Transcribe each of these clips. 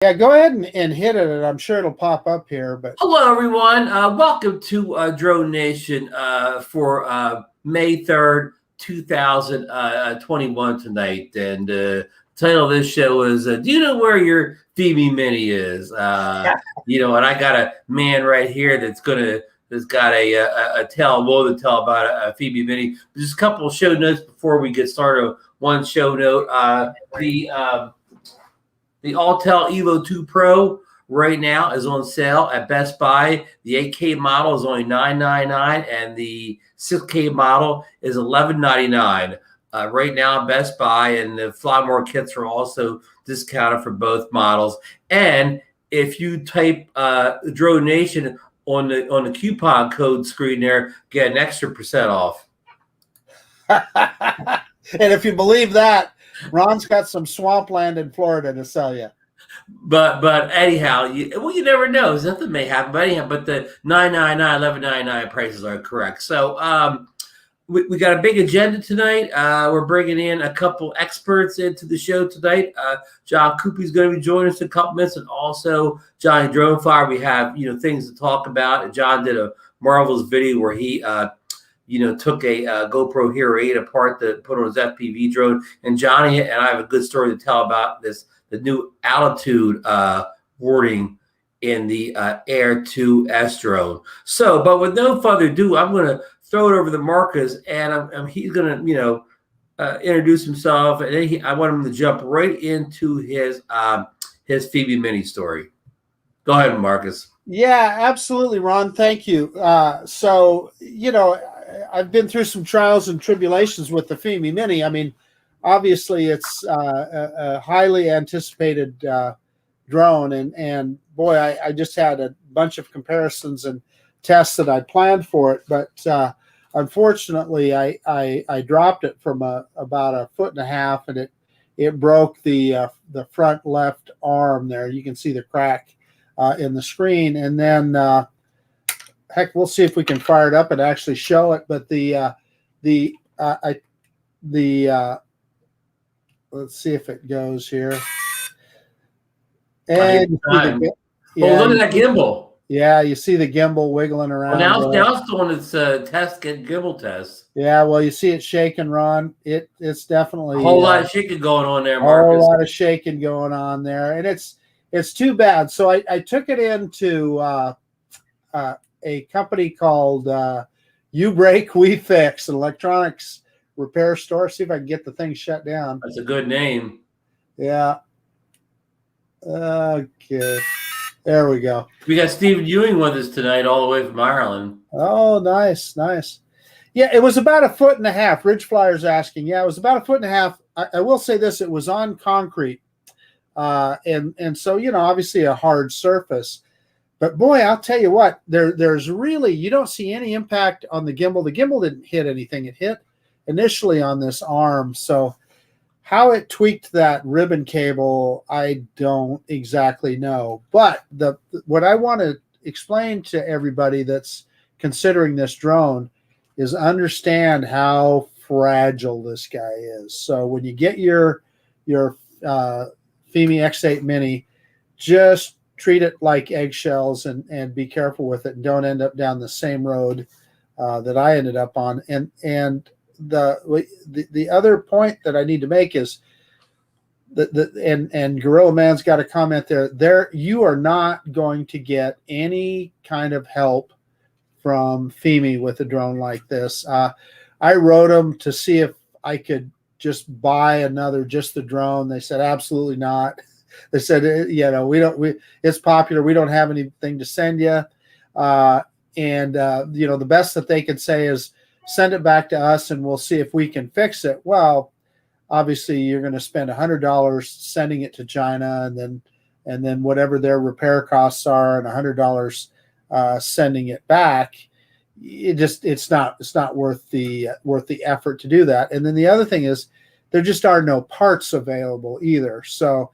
Yeah, go ahead and hit it, and I'm sure it'll pop up here. But hello, everyone. Welcome to DroneNation for May 3rd, 2021 tonight. And the title of this show is, do you know where your Fimi Mini is? And I got a man right here that's got a tell about a Fimi Mini. Just a couple of show notes before we get started. One show note, the Autel Evo 2 Pro right now is on sale at Best Buy. The 8K model is only $999, and the 6K model is $1199 right now at Best Buy. And the Fly More kits are also discounted for both models. And if you type DroneNation on the coupon code screen there, get an extra % off. And if you believe that, Ron's got some swampland in Florida to sell you. But anyhow, you never know. Something may happen. But anyhow, but the $999, $1199 prices are correct. So we got a big agenda tonight. We're bringing in a couple experts into the show tonight. John Cuppi is going to be joining us in a couple minutes, and also Johnnie DroneFlyer. We have things to talk about. John did a marvelous video where he took a GoPro Hero 8 apart to put on his FPV drone. And Johnny and I have a good story to tell about the new altitude warding in the Air 2S drone. So, but with no further ado, I'm going to throw it over to Marcus, and he's going to, introduce himself, and then I want him to jump right into his Fimi Mini story. Go ahead, Marcus. Yeah, absolutely, Ron. Thank you. So, I've been through some trials and tribulations with the Fimi Mini. I mean, obviously, it's a highly anticipated drone, and boy, I just had a bunch of comparisons and tests that I planned for it, but unfortunately, I dropped it from about 1.5 feet, and it broke the front left arm there. You can see the crack in the screen, and then heck, we'll see if we can fire it up and actually show it. But let's see if it goes here. And look at that gimbal. Yeah, you see the gimbal wiggling around. Well, now it's doing its gimbal test. Yeah, well, you see it shaking, Ron. It's definitely a whole lot of shaking going on there, Marcus. A whole lot of shaking going on there, and it's too bad. So I took it into a company called You Break, We Fix, an electronics repair store. See if I can get the thing shut down. That's a good name. Yeah. Okay. There we go. We got Stephen Ewing with us tonight, all the way from Ireland. Oh, nice. Yeah, it was about 1.5 feet. Ridge Flyer's asking. Yeah, it was about 1.5 feet. I will say this: it was on concrete, and so obviously a hard surface. But boy, I'll tell you what, there's really, you don't see any impact on the gimbal. The gimbal didn't hit anything. It hit initially on this arm. So how it tweaked that ribbon cable, I don't exactly know. But what I want to explain to everybody that's considering this drone is understand how fragile this guy is. So when you get your Fimi X8 Mini, just treat it like eggshells and be careful with it, and don't end up down the same road that I ended up on. And the other point that I need to make is and Gorilla Man's got a comment there. You are not going to get any kind of help from Fimi with a drone like this. I wrote them to see if I could just buy just the drone. They said absolutely not. They said, it's popular. We don't have anything to send you. The best that they could say is send it back to us and we'll see if we can fix it. Well, obviously you're going to spend $100 sending it to China, and then whatever their repair costs are, and $100 sending it back. It's not worth the effort to do that. And then the other thing is there just are no parts available either. So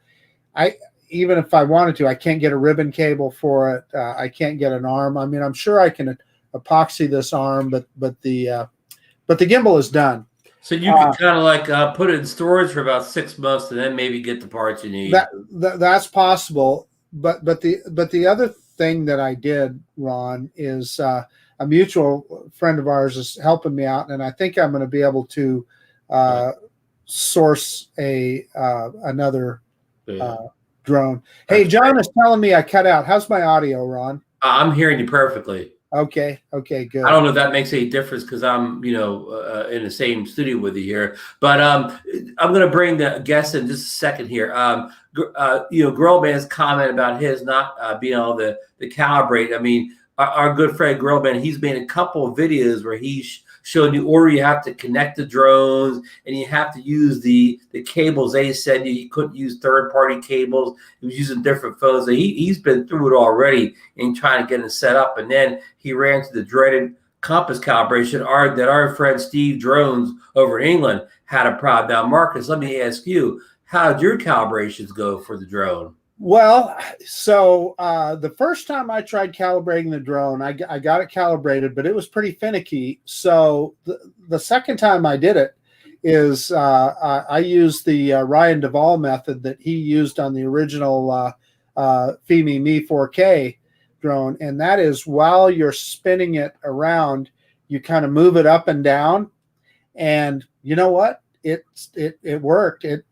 even if I wanted to, I can't get a ribbon cable for it. I can't get an arm. I mean, I'm sure I can epoxy this arm, but the gimbal is done. So you can kind of like put it in storage for about 6 months and then maybe get the parts you need. That's possible. But the other thing that I did, Ron, is a mutual friend of ours is helping me out, and I think I'm going to be able to source another drone. Hey, John is telling me I cut out. How's my audio, Ron? I'm hearing you perfectly. Okay, good. I don't know if that makes any difference because I'm, in the same studio with you here. But I'm going to bring the guest in just a second here. Girlman's comment about his not being able to calibrate. I mean, our good friend Girlman, he's made a couple of videos where he's showing you, or you have to connect the drones and you have to use the cables they said you couldn't use third-party cables. He was using different phones. So he's been through it already and trying to get it set up. And then he ran to the dreaded compass calibration that our friend Steve Drones over in England had a problem. Now, Marcus, let me ask you, how did your calibrations go for the drone? Well, so the first time I tried calibrating the drone, I got it calibrated, but it was pretty finicky. So the second time I did it is I used the Ryan Duvall method that he used on the original Fimi Mini 4K drone. And that is, while you're spinning it around, you kind of move it up and down. And you know what? It worked. It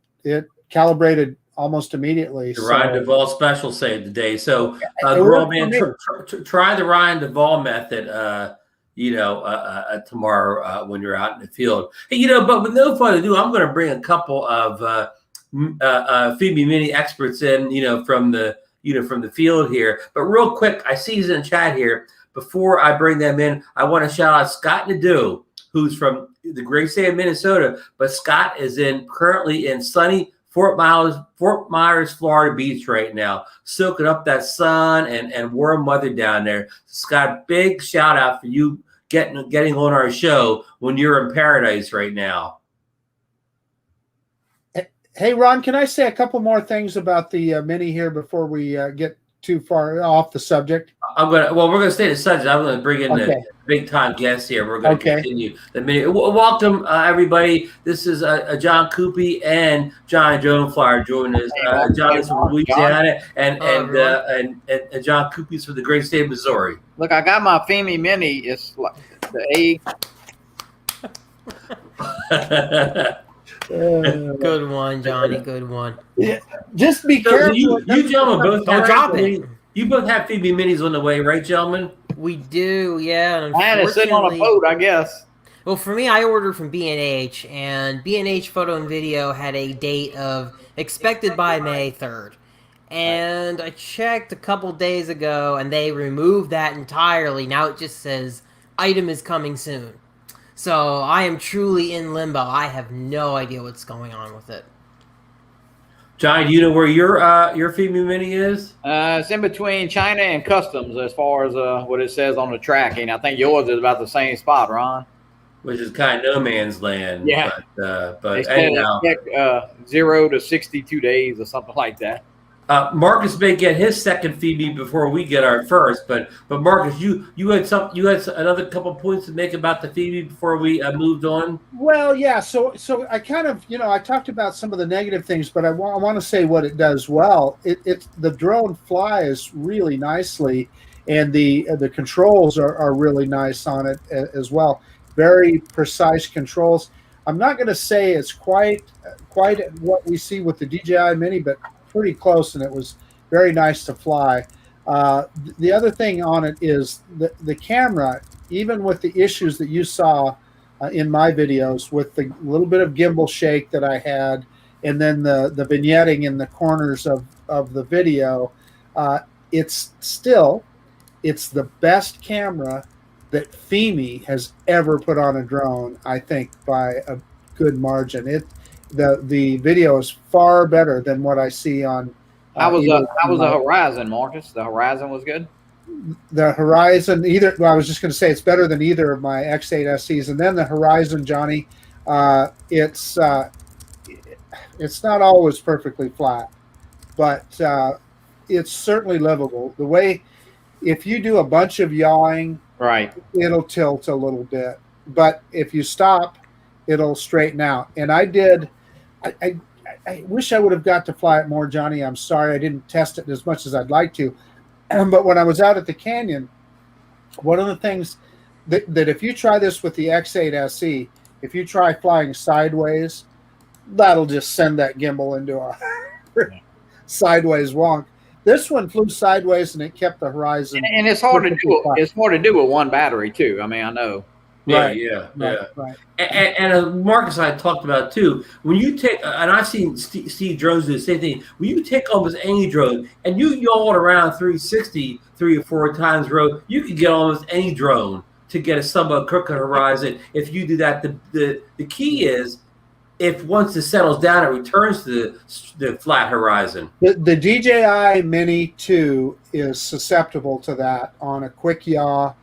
calibrated almost immediately. The Ryan Duvall special saved the day. So, Girlman, try the Ryan Duvall method, tomorrow when you're out in the field. Hey, but with no further ado, I'm going to bring a couple of Fimi Mini experts in, from the field here. But real quick, I see he's in the chat here. Before I bring them in, I want to shout out Scott Nadeau, who's from the great state of Minnesota, but Scott is currently in sunny Fort Myers, Florida beach right now, soaking up that sun and warm weather down there. Scott, big shout out for you getting on our show when you're in paradise right now. Hey, Ron, can I say a couple more things about the Mini here before we get too far off the subject? We're going to stay the subject. I'm going to bring in the big time guest here. We're going to continue the Mini. Welcome, everybody. This is John Cuppi and Johnnie DroneFlyer joining us. John is from Louisiana, and John Cuppi's from the great state of Missouri. Look, I got my Fimi Mini. It's like the Good one, Johnny. Good one. Yeah, just be careful. You gentlemen both don't drop it. You both have Fimi Minis on the way, right, gentlemen? We do, yeah. And it's sitting on a boat, I guess. Well, for me, I ordered from B&H, and B&H Photo and Video had a date of expected by May 3rd. And I checked a couple days ago, and they removed that entirely. Now it just says, item is coming soon. So I am truly in limbo. I have no idea what's going on with it. Johnny, do you know where your Fimi Mini is? It's in between China and Customs as far as what it says on the tracking. I think yours is about the same spot, Ron. Which is kind of no man's land. Yeah. But anyhow. 0 to 62 days or something like that. Marcus may get his second Fimi before we get our first, but Marcus, you had another couple points to make about the Fimi before we moved on. Well, yeah. So I kind of I talked about some of the negative things, but I want to say what it does well. It's the drone flies really nicely, and the controls are really nice on it as well. Very precise controls. I'm not going to say it's quite what we see with the DJI Mini, but pretty close, and it was very nice to fly. The other thing on it is the camera, even with the issues that you saw in my videos with the little bit of gimbal shake that I had, and then the vignetting in the corners of the video, it's the best camera that Fimi has ever put on a drone, I think, by a good margin. The video is far better than what I see on. How was the Horizon, Marcus? The Horizon was good. The Horizon, I was just going to say it's better than either of my X8 SEs, and then the Horizon, Johnny, it's not always perfectly flat, but it's certainly livable. The way, if you do a bunch of yawing, right, it'll tilt a little bit, but if you stop it'll straighten out. And I did. I wish I would have got to fly it more, Johnny. I'm sorry I didn't test it as much as I'd like to. But when I was out at the canyon, one of the things that if you try this with the X8 SE, if you try flying sideways, that'll just send that gimbal into a sideways wonk. This one flew sideways and it kept the horizon. And it's hard to do. It's hard to do with one battery too. I mean, I know. Right. Right. And Marcus and I talked about too. When you take, and I've seen Steve drones do the same thing. When you take almost any drone and you yaw it around 360 3 or 4 times road, you can get almost any drone to get a somewhat crooked horizon. If you do that, the key is if once it settles down, it returns to the flat horizon. The DJI Mini 2 is susceptible to that. On a quick yaw,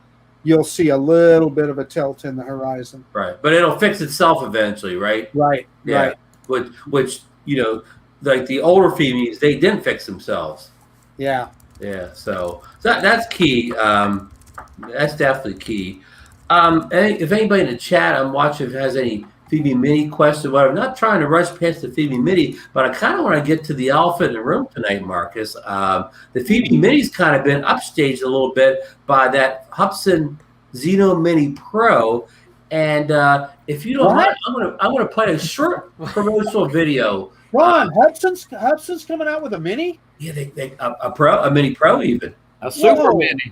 you'll see a little bit of a tilt in the horizon. Right, but it'll fix itself eventually, right? Right, yeah. Right. Which you know, like the older Fimis, they didn't fix themselves. Yeah. Yeah, so that's key. That's definitely key. If anybody in the chat I'm watching has any Fimi Mini questions, whatever, I'm not trying to rush past the Fimi Mini, but I kind of want to get to the elephant in the room tonight, Marcus. The Fimi Mini's kind of been upstaged a little bit by that Hubsan Zino Mini Pro, and if you don't mind, I'm gonna play a short promotional video. Ron, Hubsan's coming out with a Mini? Yeah, a Mini Pro even. A Super Mini.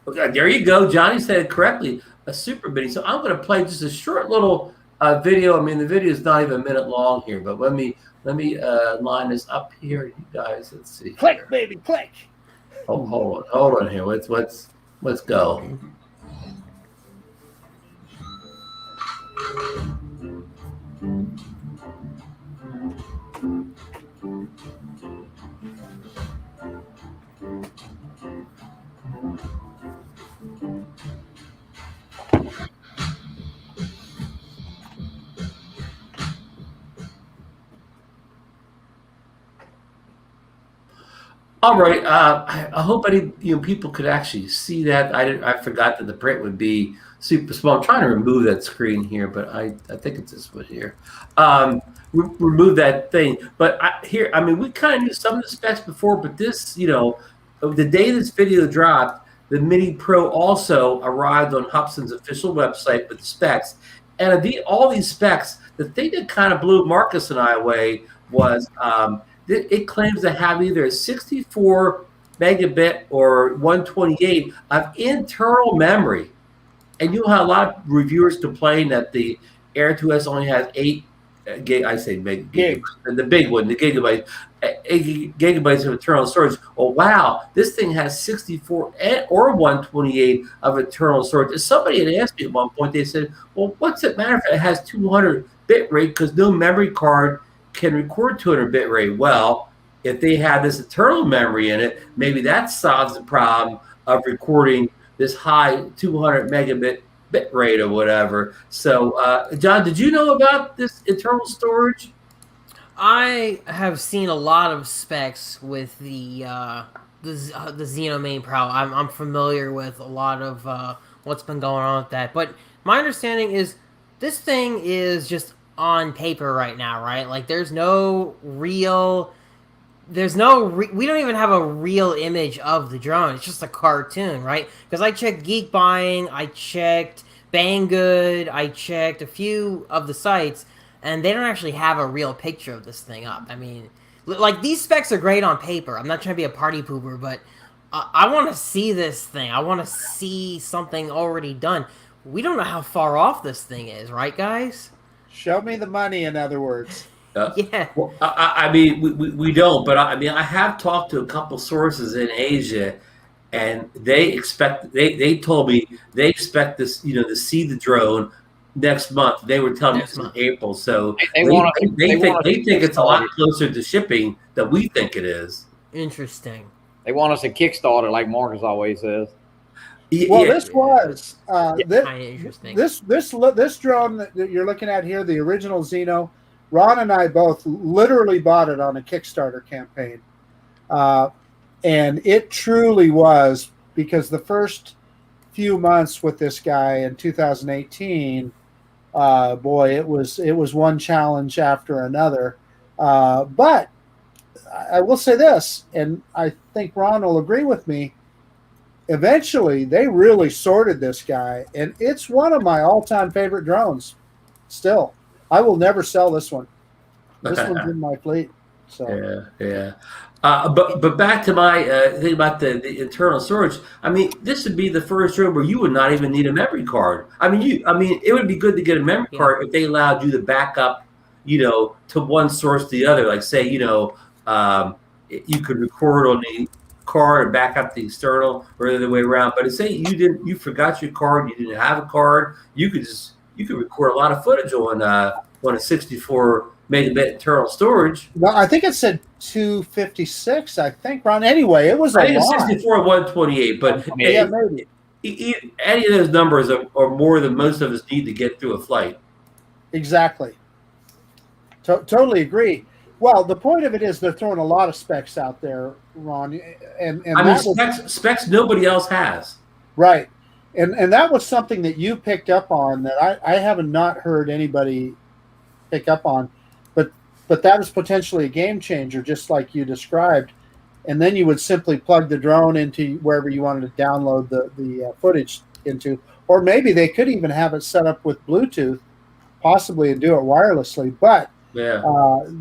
Okay, there you go. Johnny said it correctly. A Super Mini. So I'm going to play just a short little video. I mean, the video is not even a minute long here, but let me line this up here, you guys. Let's see. Click, here. baby, click. Oh, hold on here. Let's go. All right. I hope any people could actually see that. I forgot that the print would be super small. I'm trying to remove that screen here, but I think it's this one here. Remove that thing. But we kind of knew some of the specs before, but this, the day this video dropped, the Mini Pro also arrived on Hubsan's official website with the specs. And all these specs, the thing that kind of blew Marcus and I away was it claims to have either a 64 megabit or 128 of internal memory. And you have a lot of reviewers complain that the Air 2S only has 8 gig. I say gigabytes, the big one, the gigabytes, 8 gigabytes of internal storage. Oh wow, this thing has 64 or 128 of internal storage. Somebody had asked me at one point. They said, "Well, what's it matter if it has 200 bit rate? Because no memory card can record 200 bit rate." Well, if they have this internal memory in it, maybe that solves the problem of recording this high 200 megabit bit rate or whatever. So, John, did you know about this internal storage? I have seen a lot of specs with the Zino Mini Pro. I'm familiar with a lot of what's been going on with that. But my understanding is this thing is just on paper right now, right? Like we don't even have a real image of the drone. It's just a cartoon, right? Because I checked Geek Buying, I checked Banggood, I checked a few of the sites, and they don't actually have a real picture of this thing up. I mean, like, these specs are great on paper. I'm not trying to be a party pooper, but I want to see this thing. I want to see something already done. We don't know how far off this thing is, right, guys? Show me the money, in other words. Yeah. Well, I mean, we don't, but I have talked to a couple sources in Asia, and they told me they expect this, to see the drone next month. They were telling me it's in April, so they think it's a lot closer to shipping than we think it is. Interesting. They want us to Kickstarter, like Marcus always says. Well, this was interesting. This drone that you're looking at here, the original Zino. Ron and I both literally bought it on a Kickstarter campaign, and it truly was, because the first few months with this guy in 2018, boy, it was one challenge after another. But I will say this, and I think Ron will agree with me. Eventually, they really sorted this guy, and it's one of my all-time favorite drones. Still, I will never sell this one. This one's in my fleet. So yeah. But back to my thing about the internal storage. I mean, this would be the first drone where you would not even need a memory card. I mean, it would be good to get a memory card if they allowed you to back up, to one source to the other. Like say, you could record on the card and back up the external, or the other way around. But say you forgot your card, you didn't have a card, you could record a lot of footage on a 64 megabit internal storage. Well, I think it said 256. I think, Ron. Anyway, it was a lot. 64, 128, but yeah, maybe any of those numbers are more than most of us need to get through a flight. Exactly. Totally agree. Well, the point of it is they're throwing a lot of specs out there, Ron, and I mean specs nobody else has. Right, and that was something that you picked up on that I haven't not heard anybody pick up on, but that is potentially a game changer, just like you described. And then you would simply plug the drone into wherever you wanted to download the footage into, or maybe they could even have it set up with Bluetooth, possibly, and do it wirelessly. But yeah,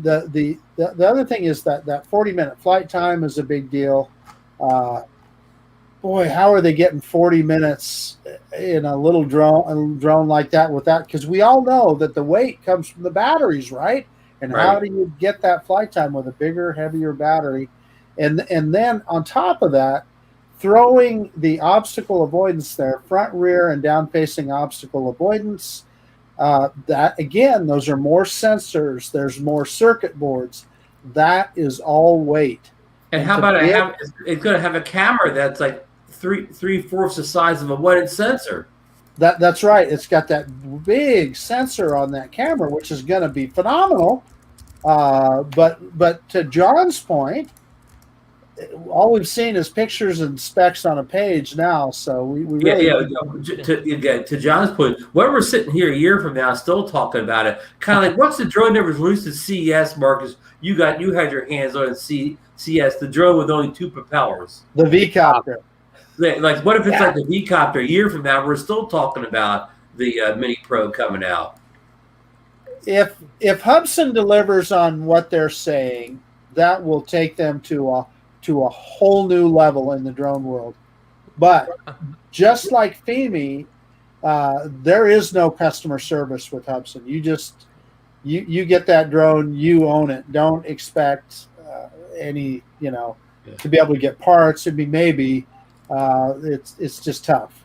the other thing is that 40-minute flight time is a big deal. Boy, how are they getting 40 minutes in a little drone like that with that? Because we all know that the weight comes from the batteries, right? And right. How do you get that flight time with a bigger, heavier battery? And then on top of that, throwing the obstacle avoidance there, front, rear, and down-facing obstacle avoidance. That again, those are more sensors. There's more circuit boards. That is all weight. And how about it's going to have a camera that's like three-fourths the size of a one-inch sensor. That's right. It's got that big sensor on that camera, which is going to be phenomenal. But to John's point, all we've seen is pictures and specs on a page now. So we really to John's point, when we're sitting here a year from now still talking about it, kind of like once the drone never released at CES, Marcus, you had your hands on CES, the drone with only 2 propellers, the V-copter. Like what if it's like the V-copter a year from now? We're still talking about the Mini Pro coming out. If Hubsan delivers on what they're saying, that will take them to a whole new level in the drone world. But just like Fimi, there is no customer service with Hubsan. You get that drone, you own it. Don't expect any, to be able to get parts. It'd be maybe. It's just tough.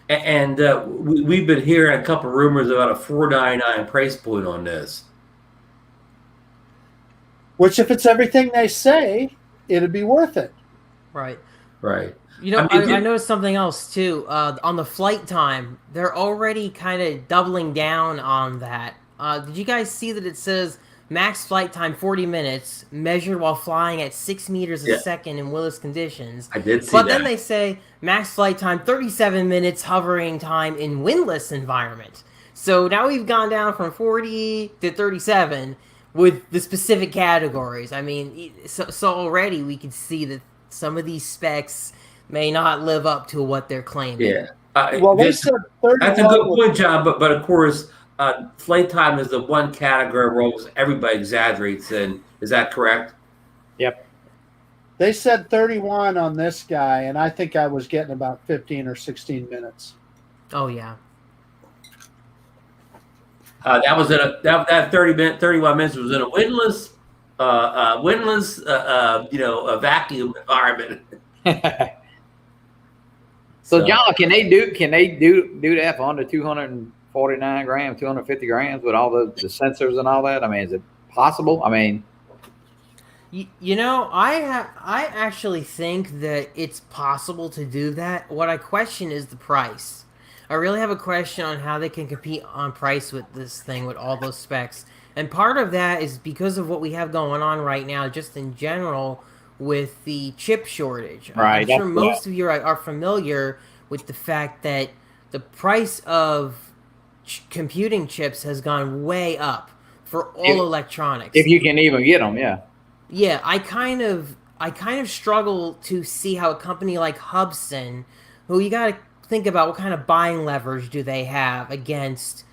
And we've been hearing a couple rumors about a $499 price point on this. Which, if it's everything they say, it'd be worth it. Right. Right. I noticed something else too. On the flight time, they're already kind of doubling down on that. Did you guys see that it says max flight time 40 minutes, measured while flying at 6 meters a second in windless conditions? I did see but that. Then they say max flight time 37 minutes hovering time in windless environment. So now we've gone down from 40 to 37 with the specific categories. I mean, so already we can see that some of these specs may not live up to what they're claiming. Yeah. Well, they said 31. That's a good point, John. But of course, flight time is the one category where almost everybody exaggerates in. Is that correct? Yep. They said 31 on this guy, and I think I was getting about 15 or 16 minutes. Oh yeah. That was in that 31 minutes was in a windless, a vacuum environment. So John, can they do that for under 249 grams, 250 grams with all the sensors and all that? I mean, is it possible? I mean, I actually think that it's possible to do that. What I question is the price. I really have a question on how they can compete on price with this thing with all those specs. And part of that is because of what we have going on right now, just in general, with the chip shortage. Right. I'm sure most of you are familiar with the fact that the price of computing chips has gone way up for all electronics. If you can even get them, yeah. Yeah, I kind of struggle to see how a company like Hubsan, who you got to think about what kind of buying leverage do they have against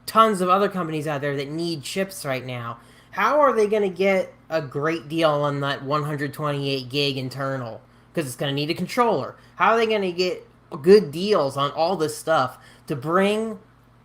tons of other companies out there that need chips right now. How are they going to get a great deal on that 128 gig internal? Because it's going to need a controller. How are they going to get good deals on all this stuff to bring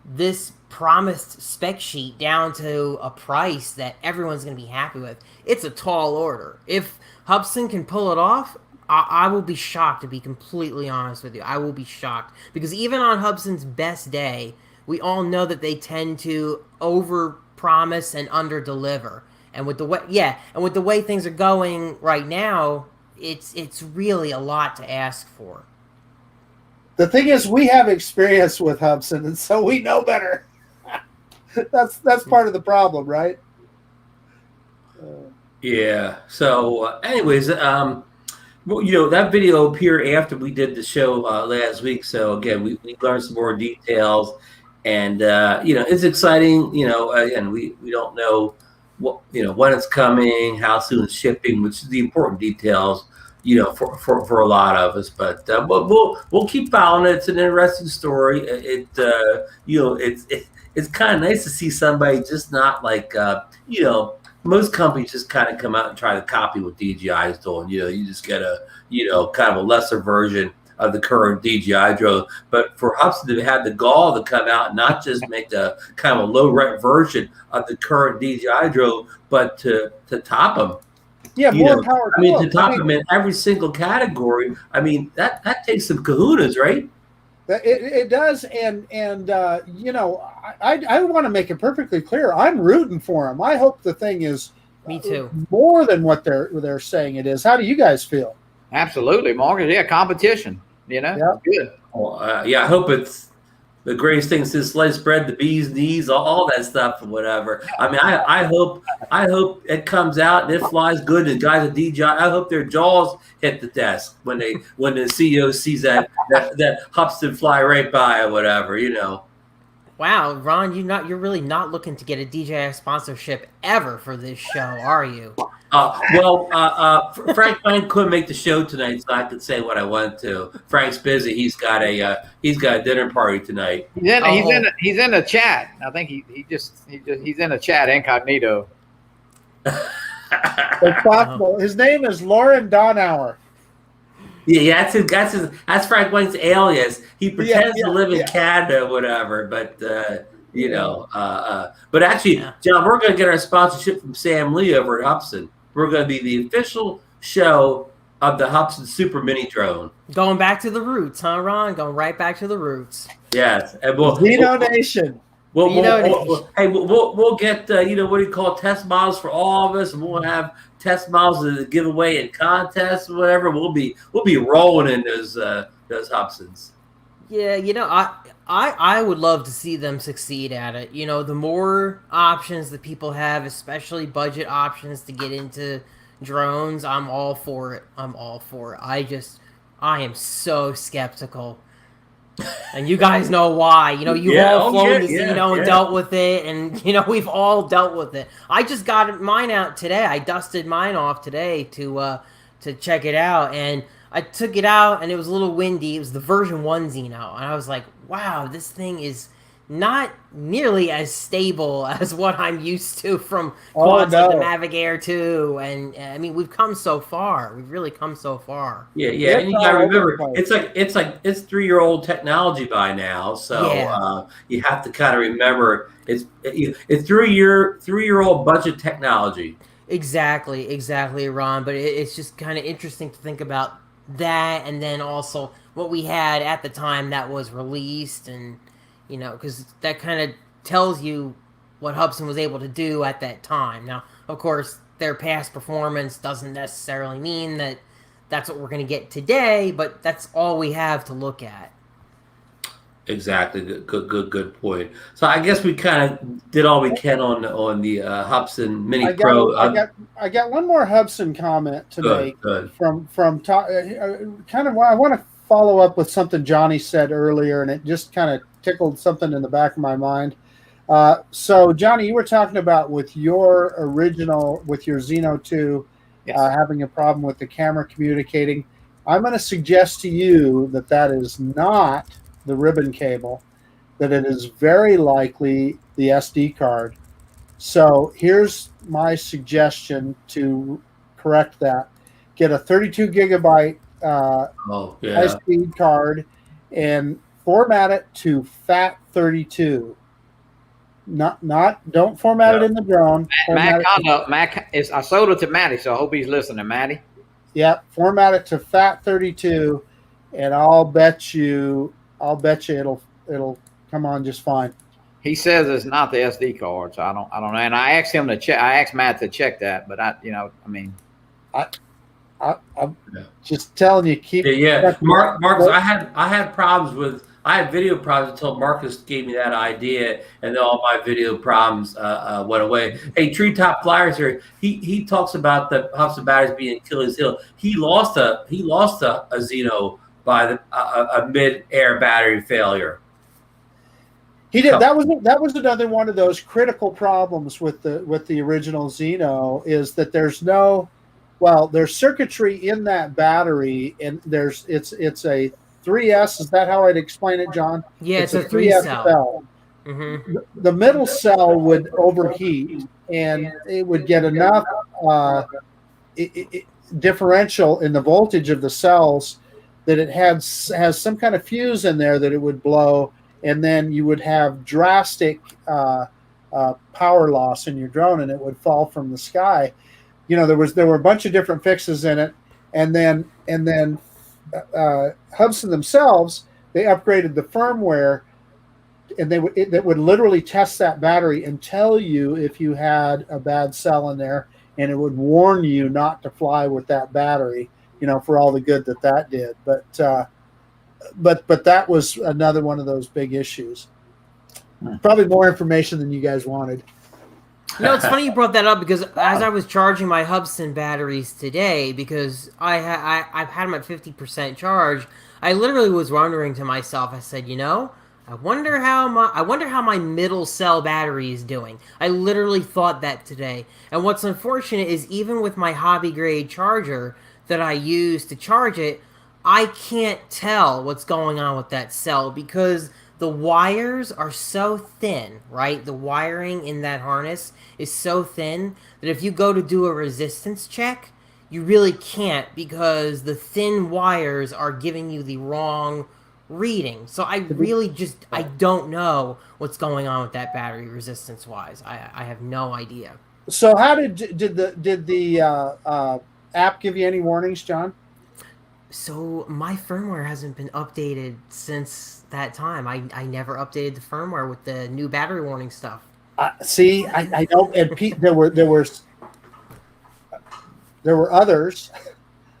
this promised spec sheet down to a price that everyone's going to be happy with? It's a tall order. If Hubsan can pull it off, I will be shocked, to be completely honest with you. I will be shocked. Because even on Hubsan's best day, we all know that they tend to over-promise and under-deliver. And with the way things are going right now, it's really a lot to ask for. The thing is, we have experience with Hubsan, and so we know better. That's part of the problem, right? Yeah. So, anyways, well, that video appeared after we did the show last week. So again, we learned some more details, and it's exciting. Again, we don't know what when it's coming, how soon it's shipping, which is the important details. For a lot of us, but we'll keep following it. It's an interesting story. It's kind of nice to see somebody just not like most companies just kind of come out and try to copy what DJI is doing. You just get a kind of a lesser version of the current DJI drone. But for Hubsan to have the gall to come out and not just make a kind of a low rent version of the current DJI drone, but to top them. Yeah, more power. To top them in every single category. I mean, that takes some kahunas, right? It does, and I want to make it perfectly clear. I'm rooting for them. I hope the thing is me too more than what they're saying it is. How do you guys feel? Absolutely, Marcus. Yeah, competition. Yeah. Good. Well, I hope it's the greatest thing since sliced bread, the bee's knees, all that stuff, and whatever. I mean, I hope it comes out and it flies good. And the guys at DJI, I hope their jaws hit the desk when the CEO sees that Hubsan fly right by or whatever. Wow, Ron, you're really not looking to get a DJI sponsorship ever for this show, are you? Frank couldn't make the show tonight, so I could say what I want to. Frank's busy. He's got a dinner party tonight. He's in a chat. I think he's in a chat incognito. It's possible. His name is Lauren Donauer. Yeah, that's Frank White's alias. He pretends to live in Canada or whatever, but but actually, John, we're going to get our sponsorship from Sam Lee over at Hubsan. We're going to be the official show of the Hubsan Super Mini drone. Going back to the roots, huh, Ron? Going right back to the roots. Yes, and DroneNation. We'll get what do you call test models for all of us, and we'll have test models to give away in contests or whatever. We'll be rolling in those Hubsans. Yeah, I would love to see them succeed at it. The more options that people have, especially budget options to get into drones, I'm all for it. I am so skeptical. And you guys know why. You've all flown to Zino and dealt with it, and we've all dealt with it. I just got mine out today. I dusted mine off today to check it out, and I took it out, and it was a little windy. It was the version 1 Zino, and I was like, wow, this thing is not nearly as stable as what I'm used to from quads like the Mavic Air 2. And I mean, we've come so far. We've really come so far. Yeah. And you gotta remember, it's 3-year-old technology by now. So you have to kind of remember it's 3-year-old budget technology. Exactly, Ron. But it's just kind of interesting to think about that, and then also what we had at the time that was released, and because that kind of tells you what Hubsan was able to do at that time. Now, of course, their past performance doesn't necessarily mean that that's what we're going to get today, but that's all we have to look at. Exactly. Good point. So I guess we kind of did all we can on the Hubsan Mini Pro. I got one more Hubsan comment today. Good. From kind of I want to follow up with something Johnny said earlier, and it just kind of tickled something in the back of my mind. So Johnny, you were talking about with your Zino 2 Yes. having a problem with the camera communicating. I'm going to suggest to you that is not the ribbon cable, that it is very likely the SD card. So here's my suggestion to correct that. Get a 32 gigabyte high-speed card and format it to FAT32. Don't format it in the drone. I sold it to Matty, so I hope he's listening, Matty. Yep, format it to FAT32, and I'll bet you it'll come on just fine. He says it's not the SD card, so I don't know. And I asked him to check. I asked Matt to check that, but I'm just telling you, Marcus, I had problems with. I had video problems until Marcus gave me that idea, and then all my video problems went away. Hey, Treetop Flyers here. He talks about the Hubsan batteries being Achilles heel. He lost a Zino by a mid-air battery failure. He did. That was another one of those critical problems with the original Zino, is that there's circuitry in that battery, and it's a 3S. Is that how I'd explain it, John? Yeah, it's a 3S cell. Mm-hmm. The middle cell would overheat, and it would get enough differential in the voltage of the cells that it has some kind of fuse in there that it would blow, and then you would have drastic power loss in your drone, and it would fall from the sky. There were a bunch of different fixes in it, and then Hubsan themselves, they upgraded the firmware, and that would literally test that battery and tell you if you had a bad cell in there, and it would warn you not to fly with that battery, for all the good that did. But that was another one of those big issues. Probably more information than you guys wanted. No, it's funny you brought that up, because as I was charging my Hubsan batteries today, because I've had them at 50% charge, I literally was wondering to myself, I said, I wonder how my middle cell battery is doing. I literally thought that today. And what's unfortunate is, even with my hobby grade charger that I use to charge it, I can't tell what's going on with that cell, because the wires are so thin, right? The wiring in that harness is so thin that if you go to do a resistance check, you really can't, because the thin wires are giving you the wrong reading. So I really I don't know what's going on with that battery resistance wise. I have no idea. So how did the app give you any warnings, John? So my firmware hasn't been updated since that time. I never updated the firmware with the new battery warning stuff. See, I know, and Pete, there were others.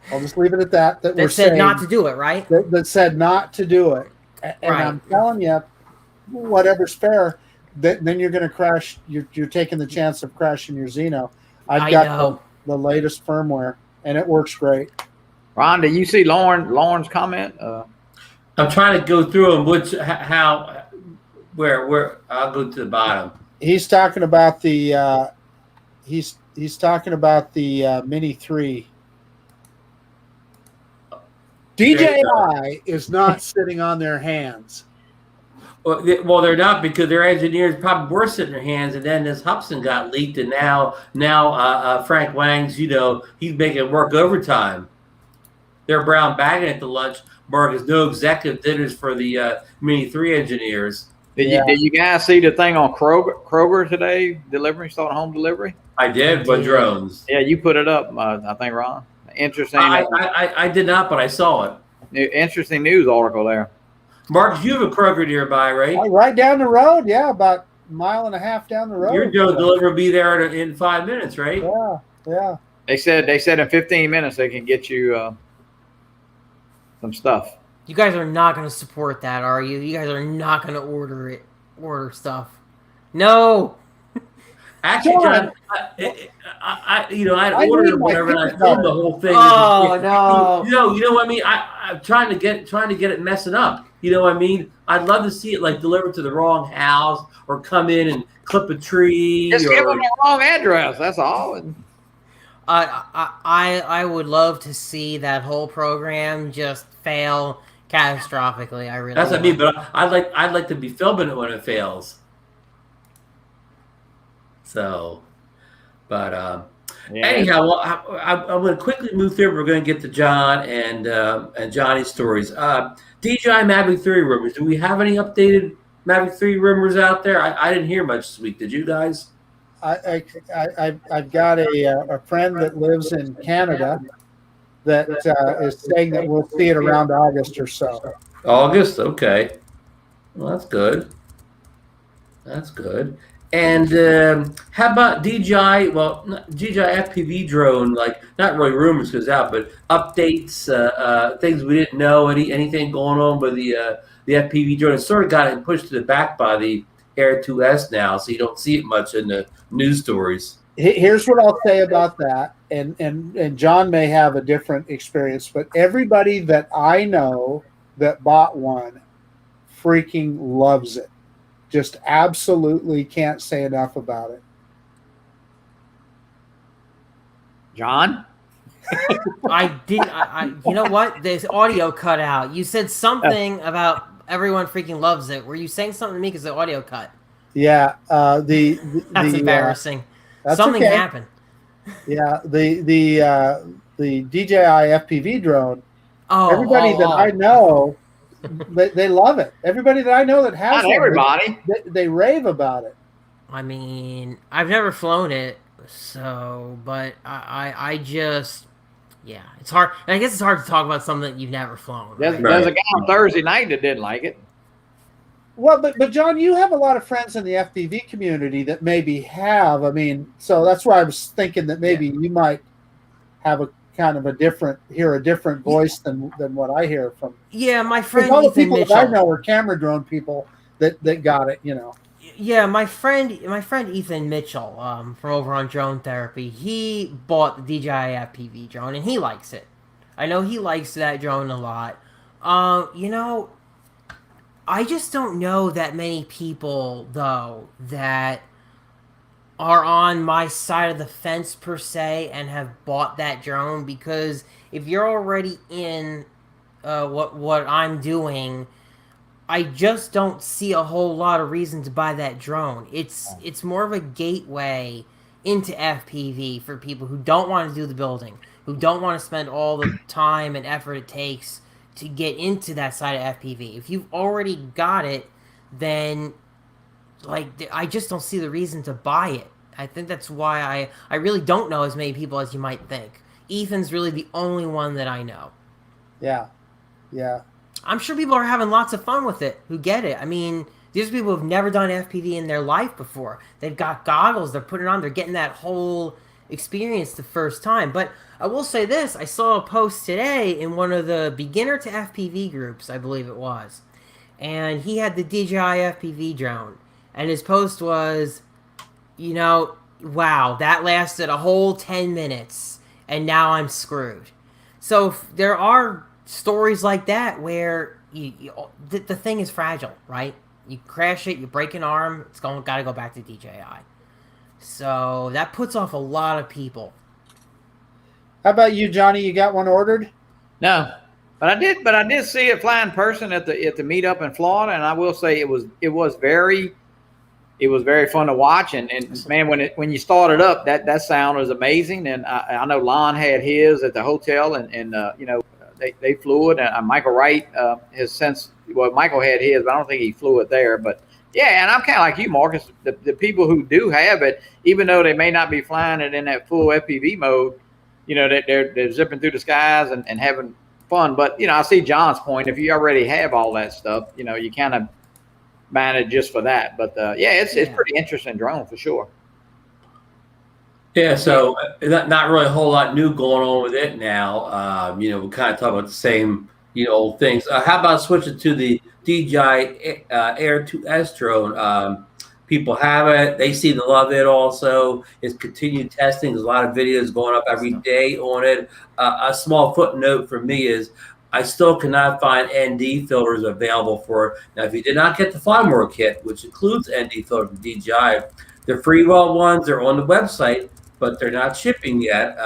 I'll just leave it at that. That said not to do it, right? That said not to do it, and right. I'm telling you, whatever's fair, then you're going to crash. You're taking the chance of crashing your Zino. I've got the latest firmware, and it works great. Ron, did you see Lauren's comment? I'm trying to go through them. Where I'll go to the bottom. He's talking about the he's talking about the Mini 3. DJI is not sitting on their hands. Well, they're not, because their engineers probably were sitting in their hands, and then this Hubsan got leaked, and now Frank Wang's, he's making work overtime. They're brown bagging at the lunch. Marcus, no executive dinners for the Mini 3 engineers. Did you guys see the thing on Kroger today? Starting home delivery. I did, but drones. Yeah, you put it up. I think, Ron. Interesting. I did not, but I saw it. Interesting news article there. Marcus, you have a Kroger nearby, right? Right down the road. Yeah, about a mile and a half down the road. Your delivery will be there in 5 minutes, right? Yeah. They said in 15 minutes they can get you some stuff. You guys are not going to support that, are you? You guys are not going to order stuff. No. Actually, John, I ordered whatever, and I filmed the whole thing. Oh no! You know what I mean? I'm trying to get it messing up. You know what I mean? I'd love to see it like delivered to the wrong house, or come in and clip a tree. Just give them the wrong address. That's all. I would love to see that whole program just fail catastrophically. I really. That's what I mean. But I'd like to be filming it when it fails. So, but anyhow, well, I'm going to quickly move through. We're going to get to John and Johnny's stories. DJI Mavic 3 rumors. Do we have any updated Mavic 3 rumors out there? I didn't hear much this week. Did you guys? I've got a friend that lives in Canada that is saying that we'll see it around August or so. August, okay. Well, that's good. That's good. And how about DJI? Well, DJI FPV drone, like not really rumors goes out, but updates, things we didn't know. Anything going on with the FPV drone? It sort of got pushed to the back by the Air 2S now, so you don't see it much in the news stories. Here's what I'll say about that, and John may have a different experience, but everybody that I know that bought one freaking loves it. Just absolutely can't say enough about it. John? You know what? This audio cut out. You said something about everyone freaking loves it. Were you saying something to me because the audio cut? Yeah. That's embarrassing. Something happened. Yeah. The DJI FPV drone. Everybody that I know, they love it. Everybody that I know that has Not everybody. They rave about it. I mean, I've never flown it, so, but I just, yeah, it's hard. I guess it's hard to talk about something that you've never flown. Right? There's a guy on Thursday night that didn't like it. Well, but John, you have a lot of friends in the FPV community that maybe have. I mean, so that's why I was thinking that maybe you might have a kind of a different voice than what I hear from. Yeah, my friend all the Ethan people Mitchell. that I know are camera drone people that got it. You know. Yeah, my friend Ethan Mitchell from over on Drone Therapy. He bought the DJI FPV drone and he likes it. I know he likes that drone a lot. You know, I just don't know that many people though that are on my side of the fence per se and have bought that drone, because if you're already in what I'm doing, I just don't see a whole lot of reason to buy that drone. It's more of a gateway into FPV for people who don't want to do the building, who don't want to spend all the time and effort it takes to get into that side of FPV. If you've already got it, then I just don't see the reason to buy it. I think that's why I really don't know as many people as you might think. Ethan's really the only one that I know. Yeah. Yeah. I'm sure people are having lots of fun with it who get it. I mean, these are people who've never done FPV in their life before. They've got goggles, they're putting it on, they're getting that whole experience the first time. But I will say this, I saw a post today in one of the beginner to FPV groups, I believe it was. And he had the DJI FPV drone. And his post was, you know, wow, that lasted a whole 10 minutes and now I'm screwed. So there are stories like that where the thing is fragile, right? You crash it, you break an arm, got to go back to DJI. So that puts off a lot of people. How about you, Johnny? You got one ordered? No, but I did see it fly in person at the meetup in Florida, and I will say it was very fun to watch. And man, when you started up, that sound was amazing. And I know Lon had his at the hotel, and you know, they flew it. And Michael Wright Michael had his, but I don't think he flew it there. But yeah, and I'm kind of like you, Marcus. The people who do have it, even though they may not be flying it in that full FPV mode, you know, they're zipping through the skies and having fun. But you know, I see John's point. If you already have all that stuff, you know, you kind of buying it just for that. But yeah, it's pretty interesting drone for sure. Yeah, so not really a whole lot new going on with it now. You know, we kind of talk about the same, you know, old things. How about switching to the DJI Air 2S drone? People have it. They seem to love it also. It's continued testing. There's a lot of videos going up every day on it. A small footnote for me is I still cannot find ND filters available for it. Now, if you did not get the Fly More kit, which includes ND filters from DJI, the freewell ones are on the website, but they're not shipping yet.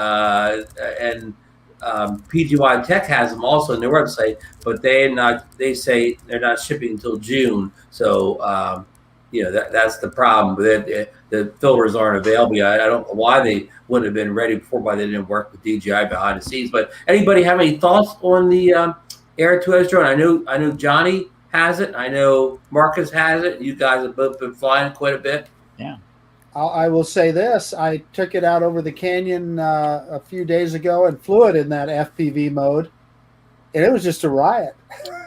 And PGY Tech has them also on their website, but they say they're not shipping until June. So, that's the problem with it. The filters aren't available yet. I don't know why they wouldn't have been ready before, why they didn't work with DJI behind the scenes. But anybody have any thoughts on the Air 2S drone? I know Johnny has it. I know Marcus has it. You guys have both been flying quite a bit. Yeah. I will say this. I took it out over the canyon a few days ago and flew it in that FPV mode. And it was just a riot.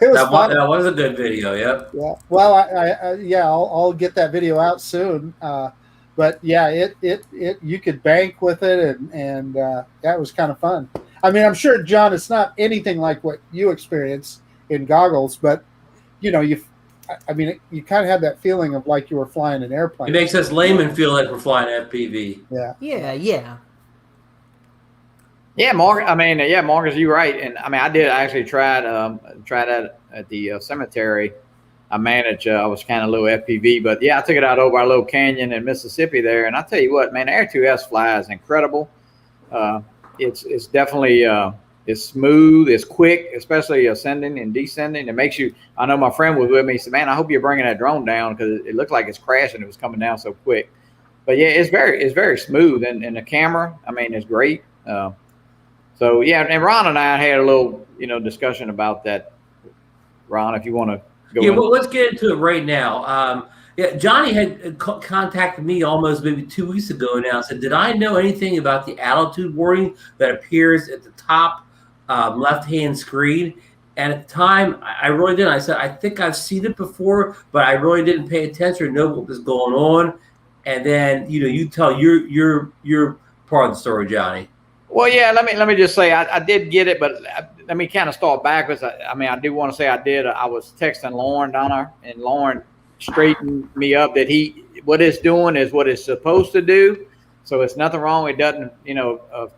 It was fun. That was a good video. Yep. Yeah. Well, I'll get that video out soon. But yeah, you could bank with it, and that was kind of fun. I mean, I'm sure, John, it's not anything like what you experience in goggles, but you kind of had that feeling of like you were flying an airplane. It makes us laymen feel like we're flying FPV. Yeah. Yeah. Yeah, Marcus, you're right. And I mean, I actually tried that at the cemetery. I managed, I was kind of low FPV, but yeah, I took it out over our little canyon in Mississippi there. And I tell you what, man, Air 2S fly is incredible. It's definitely, it's smooth, it's quick, especially ascending and descending. It makes you, I know my friend was with me. He said, man, I hope you're bringing that drone down, because it looked like it's crashing. It was coming down so quick. But yeah, it's very smooth. And the camera, I mean, it's great. So yeah, and Ron and I had a little, discussion about that. Ron, if you want to go. Yeah, well, let's get into it right now. Johnny had contacted me almost maybe 2 weeks ago now. Said, did I know anything about the altitude warning that appears at the top left-hand screen? And at the time, I really didn't. I said, I think I've seen it before, but I really didn't pay attention or know what was going on. And then, you tell your part of the story, Johnny. Well, yeah, let me just say I did get it, but let me kind of start backwards. I do want to say I did. I was texting Lauren Donner, and Lauren straightened me up that what it's doing is what it's supposed to do. So it's nothing wrong. It doesn't,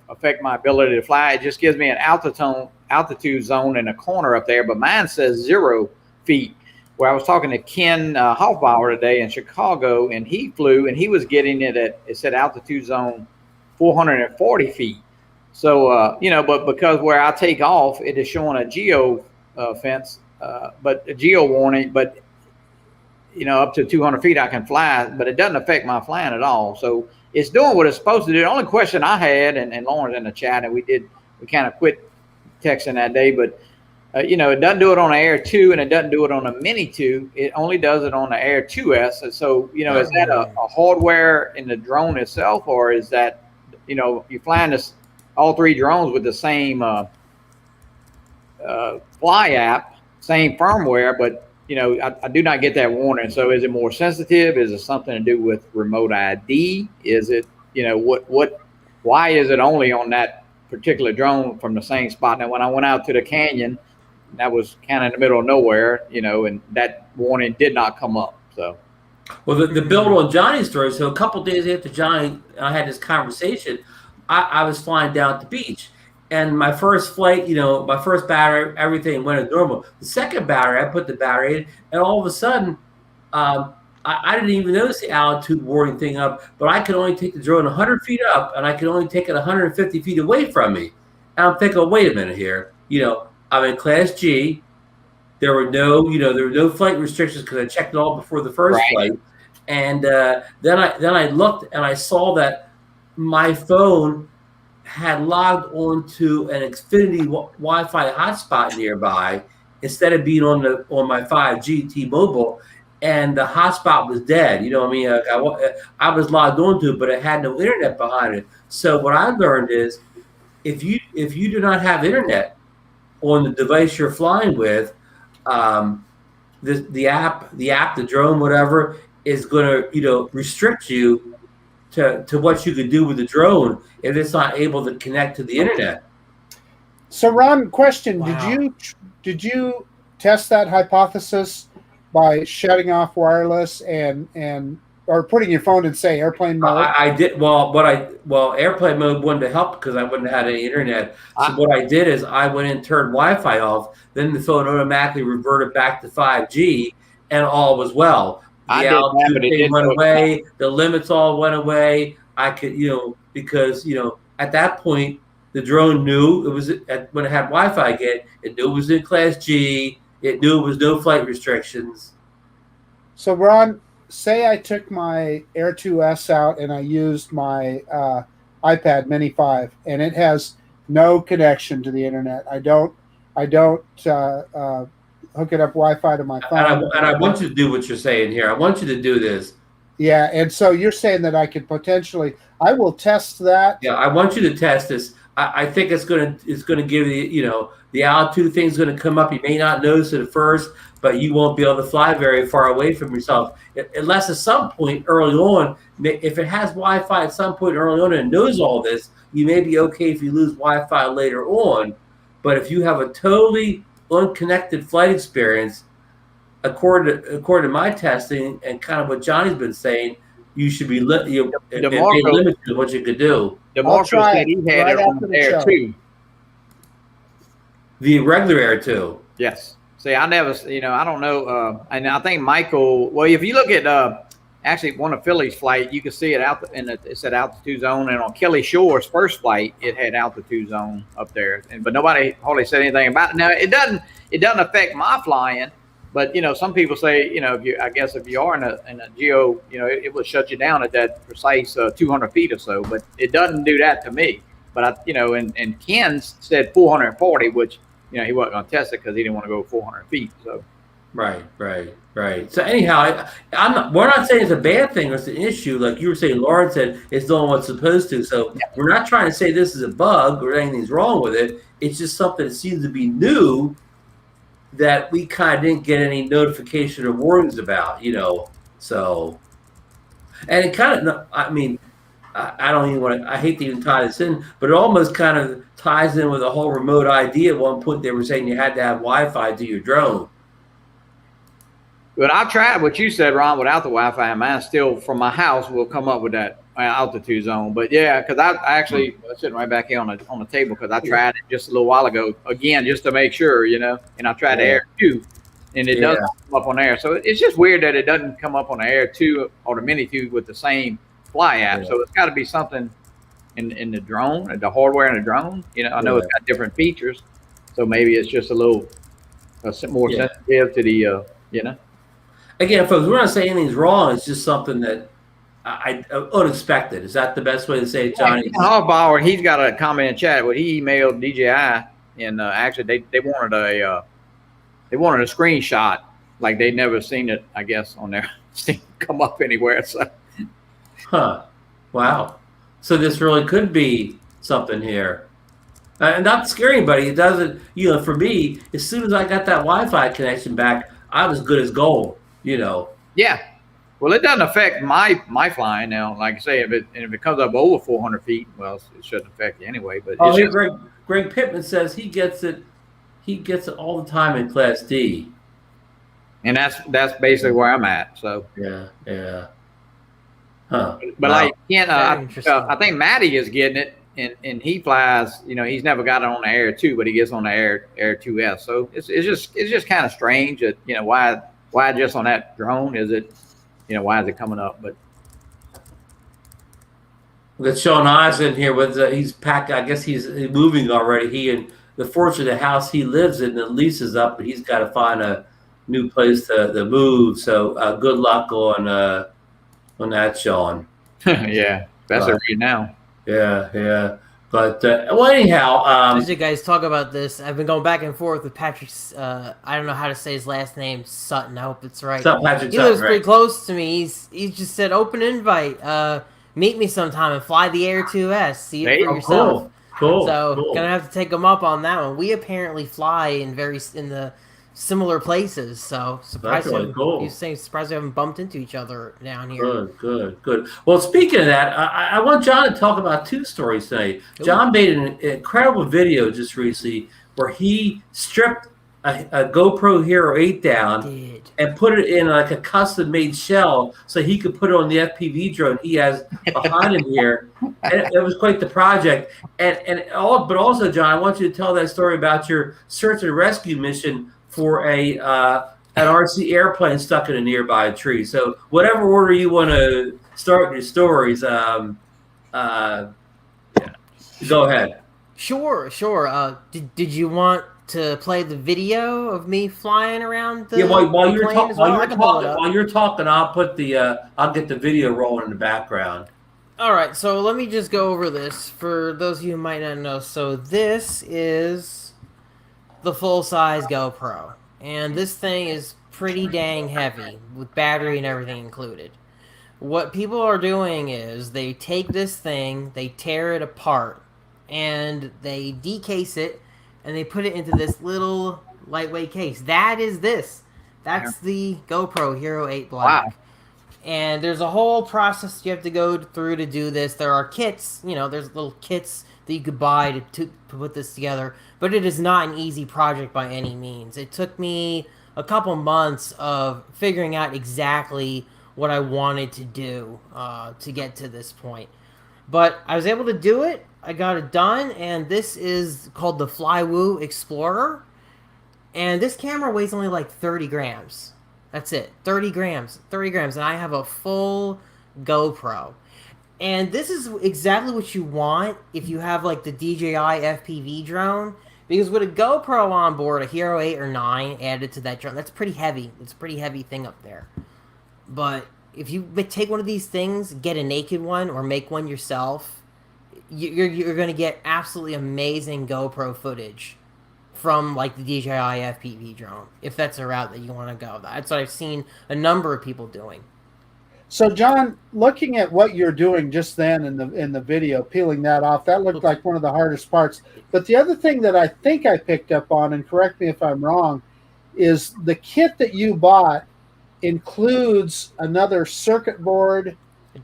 affect my ability to fly. It just gives me an altitude zone in a corner up there. But mine says 0 feet. Where I was talking to Ken Hoffbauer today in Chicago, and he flew, and he was getting it said altitude zone 440 feet. So, but because where I take off, it is showing a geo fence, but a geo warning, but, up to 200 feet I can fly, but it doesn't affect my flying at all. So it's doing what it's supposed to do. The only question I had, and Lauren's in the chat, and we kind of quit texting that day, but, it doesn't do it on the Air 2, and it doesn't do it on a Mini 2. It only does it on the Air 2S. And so, is that a hardware in the drone itself, or is that, you're flying all 3 drones with the same fly app, same firmware, but I do not get that warning. So is it more sensitive? Is it something to do with remote ID? Is it, why is it only on that particular drone from the same spot? Now, when I went out to the canyon, that was kind of in the middle of nowhere, and that warning did not come up. So. Well, the build on Johnny's story. So a couple of days after Johnny and I had this conversation, I was flying down at the beach, and my first flight, my first battery, everything went as normal. The second battery, I put the battery in, and all of a sudden, I didn't even notice the altitude warning thing up, but I could only take the drone 100 feet up, and I could only take it 150 feet away from me. And I'm thinking, wait a minute here. I'm in Class G. There were no flight restrictions because I checked it all before the first flight. And then I looked and I saw that my phone had logged onto an Xfinity Wi-Fi hotspot nearby instead of being on my 5G T-Mobile, and the hotspot was dead. I was logged onto it, but it had no internet behind it. So what I learned is, if you do not have internet on the device you're flying with, the app, the drone, whatever, is going to restrict you to what you could do with the drone if it's not able to connect to the internet. So, Ron, question: Wow. Did you test that hypothesis by shutting off wireless and or putting your phone in, say, airplane mode? I did airplane mode wanted to help because I wouldn't have had any internet. So what I did is I went and turned Wi-Fi off. Then the phone automatically reverted back to 5G, and all was well. The altitude thing went away. The limits all went away. I could, because at that point the drone knew it was when it had Wi-Fi again. It knew it was in Class G. It knew it was no flight restrictions. So Ron, say I took my Air 2S out and I used my iPad Mini 5, and it has no connection to the internet. I don't hook it up Wi-Fi to my phone. And I want you to do what you're saying here. I want you to do this. Yeah, and so you're saying that I could potentially, I will test that. Yeah, I want you to test this. I think it's gonna give you, the altitude thing's gonna come up. You may not notice it at first, but you won't be able to fly very far away from yourself unless at some point early on, if it has Wi-Fi at some point early on and knows all this, you may be okay if you lose Wi-Fi later on. But if you have a totally unconnected flight experience, according to my testing and kind of what Johnny's been saying, you should be limited to what you could do. DeMarco said he had it on the Air 2. The regular Air 2. Yes. See, I never, I don't know. And I think Michael, well, if you look at actually one of Philly's flight, you can see it out it said altitude zone. And on Kelly Shore's first flight, it had altitude zone up there. But nobody hardly said anything about it. Now, it doesn't affect my flying. But some people say, if you are in a geo, it will shut you down at that precise 200 feet or so. But it doesn't do that to me. But and Ken said 440, which he wasn't going to test it because he didn't want to go 400 feet. So right. So anyhow, we're not saying it's a bad thing or it's an issue. Like you were saying, Lauren said it's doing what's supposed to. So we're not trying to say this is a bug or anything's wrong with it. It's just something that seems to be new that we kind of didn't get any notification or warnings about, so, and it kind of, I don't even want to, I hate to even tie this in, but it almost kind of ties in with the whole remote ID. At one point they were saying you had to have Wi-Fi to your drone. But I tried what you said, Ron, without the Wi-Fi, and mine still from my house will come up with that altitude zone. But yeah, because I actually sitting right back here on the table because I tried it just a little while ago again just to make sure, and I tried the Air 2, and it doesn't come up on Air. So it's just weird that it doesn't come up on the Air 2 or the Mini 2 with the same fly app. So it's got to be something in the drone, the hardware in the drone. I know it's got different features, so maybe it's just a little more sensitive to the Again, folks, we're not saying anything's wrong. It's just something that unexpected. Is that the best way to say it, Johnny? Hoffbauer, he's got a comment in chat. Well, he emailed DJI, and actually they wanted a screenshot, like they'd never seen it, I guess, on there come up anywhere. So, wow. So this really could be something here, and not to scare anybody. It doesn't. For me, as soon as I got that Wi-Fi connection back, I was good as gold. Yeah. Well, it doesn't affect my flying now. Like I say, if it comes up over 400 feet, well, it shouldn't affect you anyway. But Greg Pittman says he gets it all the time in Class D, and that's basically where I'm at. So yeah. But like I think Matty is getting it, and he flies. He's never got it on the Air 2, but he gets on the Air 2S. So it's just kind of strange that why just on that drone is it. Why is it coming up? But let's Sean Oz in here with he's packed. I guess he's moving already. He and the fortunate house he lives in, the lease is up, but he's got to find a new place to move. So good luck on that, Sean. Yeah, that's a read now. Yeah. But anyhow, as you guys talk about this, I've been going back and forth with Patrick's. I don't know how to say his last name, Sutton. I hope it's right. Patrick he lives pretty close to me. He's just said open invite. Meet me sometime and fly the Air 2S. See it for yourself. Cool. So gonna have to take him up on that one. We apparently fly in the similar places. So surprised he's saying surprised we haven't bumped into each other down here. Good. Well, speaking of that, I want John to talk about two stories today. John made an incredible video just recently where he stripped a GoPro Hero 8 down Did. and put it in like a custom-made shell so he could put it on the FPV drone he has behind him here. And it was quite the project. But also, John, I want you to tell that story about your search and rescue mission for an RC airplane stuck in a nearby tree. So whatever order you want to start your stories, go ahead. Sure. Did you want to play the video of me flying around the while you're plane as well? while you're talking, I'll get the video rolling in the background. All right, so let me just go over this for those of you who might not know. So this is the full-size GoPro, and this thing is pretty dang heavy with battery and everything included. What people are doing is they take this thing, they tear it apart, and they decase it, and they put it into this little lightweight case. That's the GoPro Hero 8 Black. Wow. And there's a whole process you have to go through to do this. There are kits, there's little kits that you could buy to put this together. But it is not an easy project by any means. It took me a couple months of figuring out exactly what I wanted to do to get to this point. But I was able to do it. I got it done, and this is called the Flywoo Explorer. And this camera weighs only like 30 grams. That's it. 30 grams. And I have a full GoPro. And this is exactly what you want if you have like the DJI FPV drone. Because with a GoPro on board, a Hero 8 or 9 added to that drone, that's pretty heavy. It's a pretty heavy thing up there. But if you take one of these things, get a naked one or make one yourself, you're going to get absolutely amazing GoPro footage from like the DJI FPV drone, if that's a route that you want to go. That's what I've seen a number of people doing. So, John, looking at what you're doing just then in the video, peeling that off, that looked like one of the hardest parts. But the other thing that I think I picked up on, and correct me if I'm wrong, is the kit that you bought includes another circuit board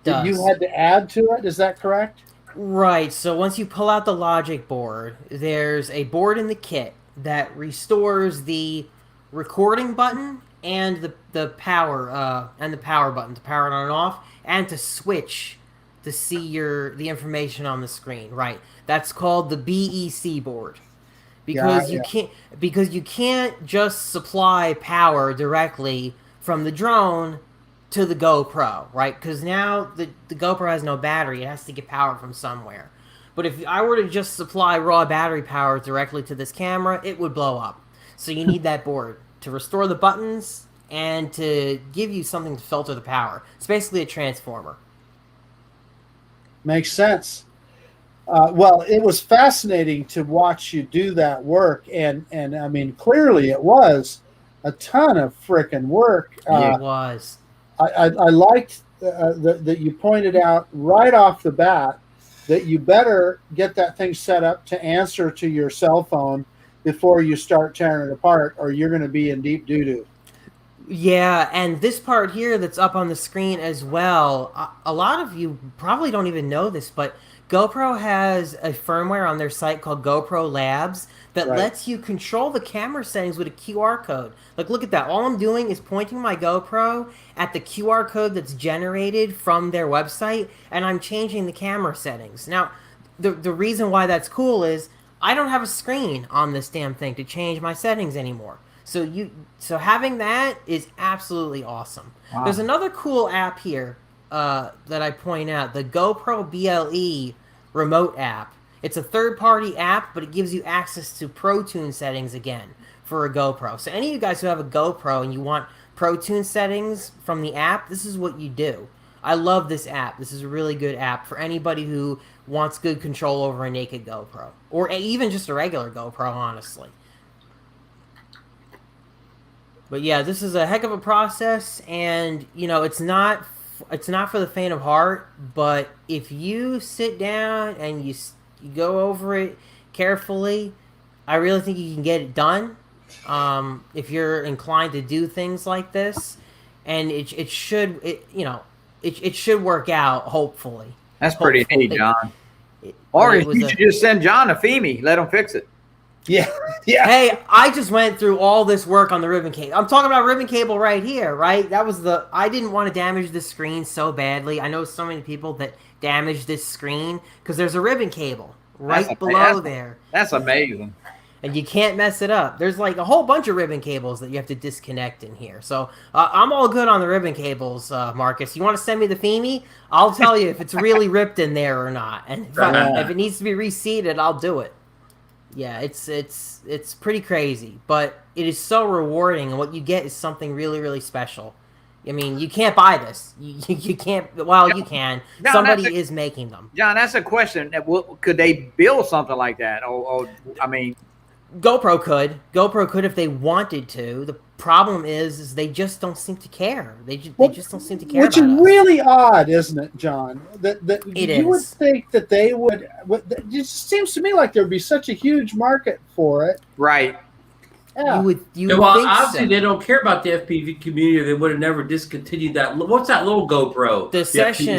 that you had to add to it. Is that correct? Right. So once you pull out the logic board, there's a board in the kit that restores the recording button and the power button to power it on and off, and to switch to see the information on the screen. Right. That's called the BEC board. Because you can't just supply power directly from the drone to the GoPro, right? Because now the GoPro has no battery. It has to get power from somewhere. But if I were to just supply raw battery power directly to this camera, it would blow up. So you need that board to restore the buttons and to give you something to filter the power. It's basically a transformer. Makes sense. Well, it was fascinating to watch you do that work. And I mean, clearly it was a ton of frickin' work. It was. I liked that you pointed out right off the bat that you better get that thing set up to answer to your cell phone before you start tearing it apart, or you're going to be in deep doo-doo. Yeah, and this part here that's up on the screen as well, a lot of you probably don't even know this, but GoPro has a firmware on their site called GoPro Labs that lets you control the camera settings with a QR code. Like, look at that. All I'm doing is pointing my GoPro at the QR code that's generated from their website, and I'm changing the camera settings. Now, the reason why that's cool is I don't have a screen on this damn thing to change my settings anymore. So having that is absolutely awesome. Wow. There's another cool app here that I point out, the GoPro BLE remote app. It's a third-party app, but it gives you access to Pro Tune settings again for a GoPro. So any of you guys who have a GoPro and you want Pro Tune settings from the app, this is what you do. I love this app. This is a really good app for anybody who wants good control over a naked GoPro, or even just a regular GoPro, honestly. But yeah, this is a heck of a process, and it's not for the faint of heart. But if you sit down and you go over it carefully, I really think you can get it done. If you're inclined to do things like this, and it should work out, hopefully. That's pretty neat, John. Or you should just send John a Fimi, let him fix it. Yeah, yeah. Hey, I just went through all this work on the ribbon cable. I'm talking about ribbon cable right here, right? That was I didn't want to damage the screen so badly. I know so many people that damage this screen because there's a ribbon cable right below there. That's amazing. And you can't mess it up. There's like a whole bunch of ribbon cables that you have to disconnect in here. So I'm all good on the ribbon cables, Marcus. You want to send me the Fimi? I'll tell you if it's really ripped in there or not. And if it needs to be reseated, I'll do it. Yeah, it's pretty crazy, but it is so rewarding, and what you get is something really, really special. I mean, you can't buy this. You can't. Well, you can. John, somebody is making them. John, that's a question. Could they build something like that? Or I mean, GoPro could if they wanted to. The problem is they just don't seem to care. They just don't seem to care. Which is really odd, isn't it, John? That you would think that they would. It just seems to me like there'd be such a huge market for it. Right. Yeah. You would well, think obviously so. they don't care about the FPV community. They would have never discontinued that. What's that little GoPro? The Session.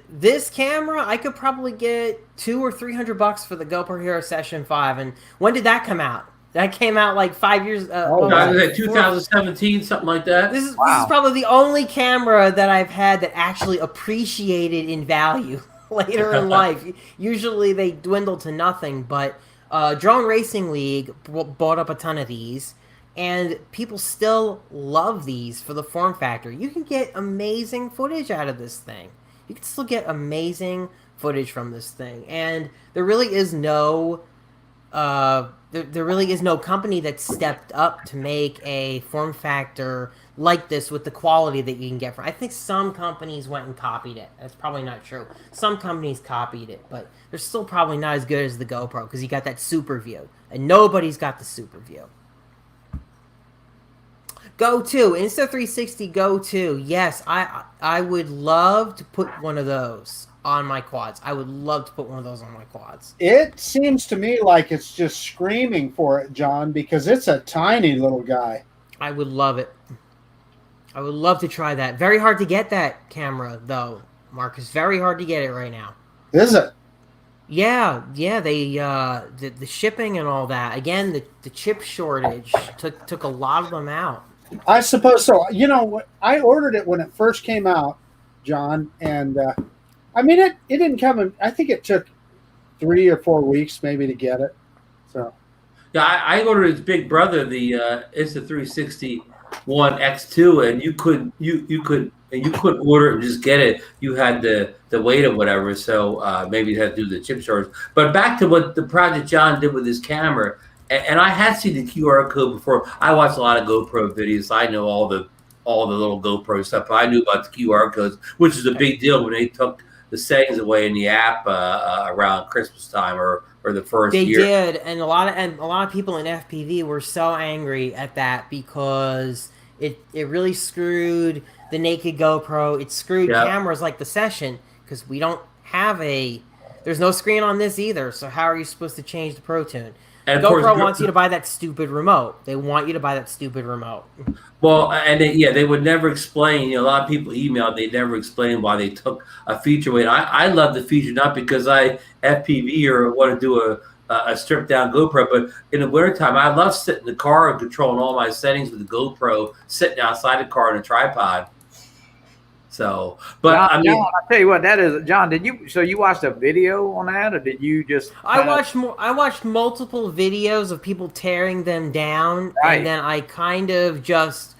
This camera, I could probably get $200 or $300 for the GoPro Hero Session 5. And when did that come out? That came out like 5 years. 2017, something like that. This is probably the only camera that I've had that actually appreciated in value later in life. Usually they dwindle to nothing, but Drone Racing League bought up a ton of these, and people still love these for the form factor. You can get amazing footage out of this thing. You can still get amazing footage from this thing, and there really is no there really is no company that stepped up to make a form factor like this with the quality that you can get from. I think some companies went and copied it. That's probably not true. Some companies copied it, but they're still probably not as good as the GoPro because you got that super view, and nobody's got the super view. Go to Insta360 Go to. Yes, I would love to put one of those on my quads. I would love to put one of those on my quads. It seems to me like it's just screaming for it, John, because it's a tiny little guy. I would love it. I would love to try that. Very hard to get that camera, though, Marcus. Very hard to get it right now. Is it? Yeah. They the shipping and all that. Again, the chip shortage took a lot of them out. I suppose so. You know, I ordered it when it first came out, John, and I mean, it didn't come in. I think it took 3 or 4 weeks maybe to get it. So, yeah, I ordered his big brother the Insta360 One X2, and you couldn't order it and just get it. You had the wait or whatever. So maybe you had to do the chip shortage. But back to what the project John did with his camera, and I had seen the QR code before. I watched a lot of GoPro videos. So I know all the little GoPro stuff. I knew about the QR codes, which is a big deal when they took the settings away in the app around Christmas time or the first year. They did, and a lot of people in FPV were so angry at that because it really screwed the naked GoPro. It screwed cameras like the Session because we don't have there's no screen on this either. So how are you supposed to change the Pro Tune? And GoPro wants you to buy that stupid remote. They want you to buy that stupid remote. Well, and they would never explain. You know, a lot of people emailed. They never explained why they took a feature away. I love the feature not because I FPV or want to do a stripped down GoPro, but in the wintertime, I love sitting in the car and controlling all my settings with the GoPro sitting outside the car on a tripod. So, but John, I mean, John, I'll tell you what that is. John, you watched a video on that, or did you just? I watched multiple videos of people tearing them down, right. And then I kind of just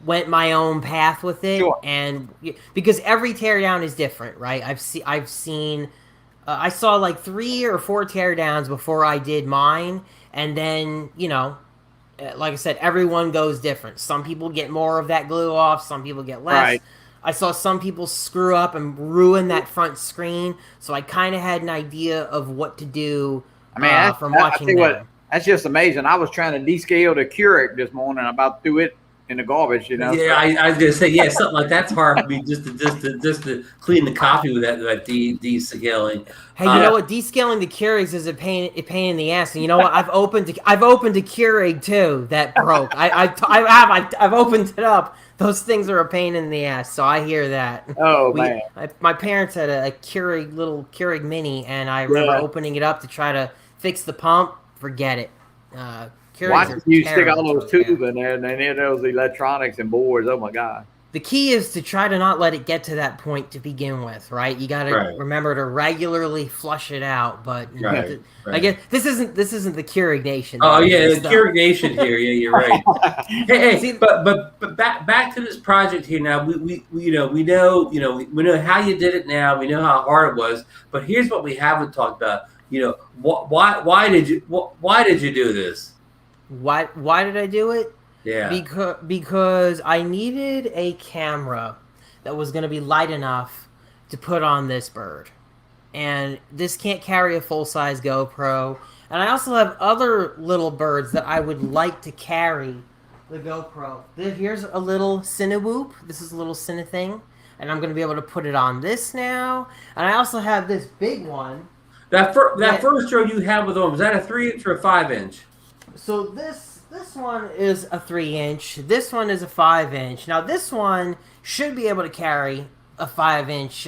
went my own path with it, sure. And because every teardown is different, right? I've seen, I saw like 3 or 4 teardowns before I did mine, and then like I said, everyone goes different. Some people get more of that glue off, some people get less. Right. I saw some people screw up and ruin that front screen, so I kind of had an idea of what to do. I mean, from watching them. That's just amazing. I was trying to descale the Keurig this morning. I about threw it in the garbage, Yeah, I was gonna say, something like that's hard for me just to clean the coffee with that descaling. Hey, you know what? Descaling the Keurigs is a pain in the ass. And you know what? I've opened a Keurig too that broke. I've opened it up. Those things are a pain in the ass. So I hear that. Oh man. My parents had a little Keurig Mini, and I remember opening it up to try to fix the pump. Forget it. Watch are you stick terrible all those to repair. tubes in there, and then those electronics and boards. Oh my God! The key is to try to not let it get to that point to begin with, right? You got to remember to regularly flush it out. But I guess this isn't the Keurig Nation. Oh yeah, the Keurig Nation here. Yeah, you're right. hey, See, but back to this project here now. We know how you did it now. We know how hard it was. But here's what we haven't talked about. Why did you do this? Why did I do it? Yeah. Because I needed a camera that was going to be light enough to put on this bird. And this can't carry a full-size GoPro. And I also have other little birds that I would like to carry the GoPro. Here's a little Cinewhoop. This is a little Cine thing. And I'm going to be able to put it on this now. And I also have this big one. That first drone you had with them, was that a 3-inch or a 5-inch? So this one is a 3-inch. This one is a 5-inch. Now this one should be able to carry a 5-inch.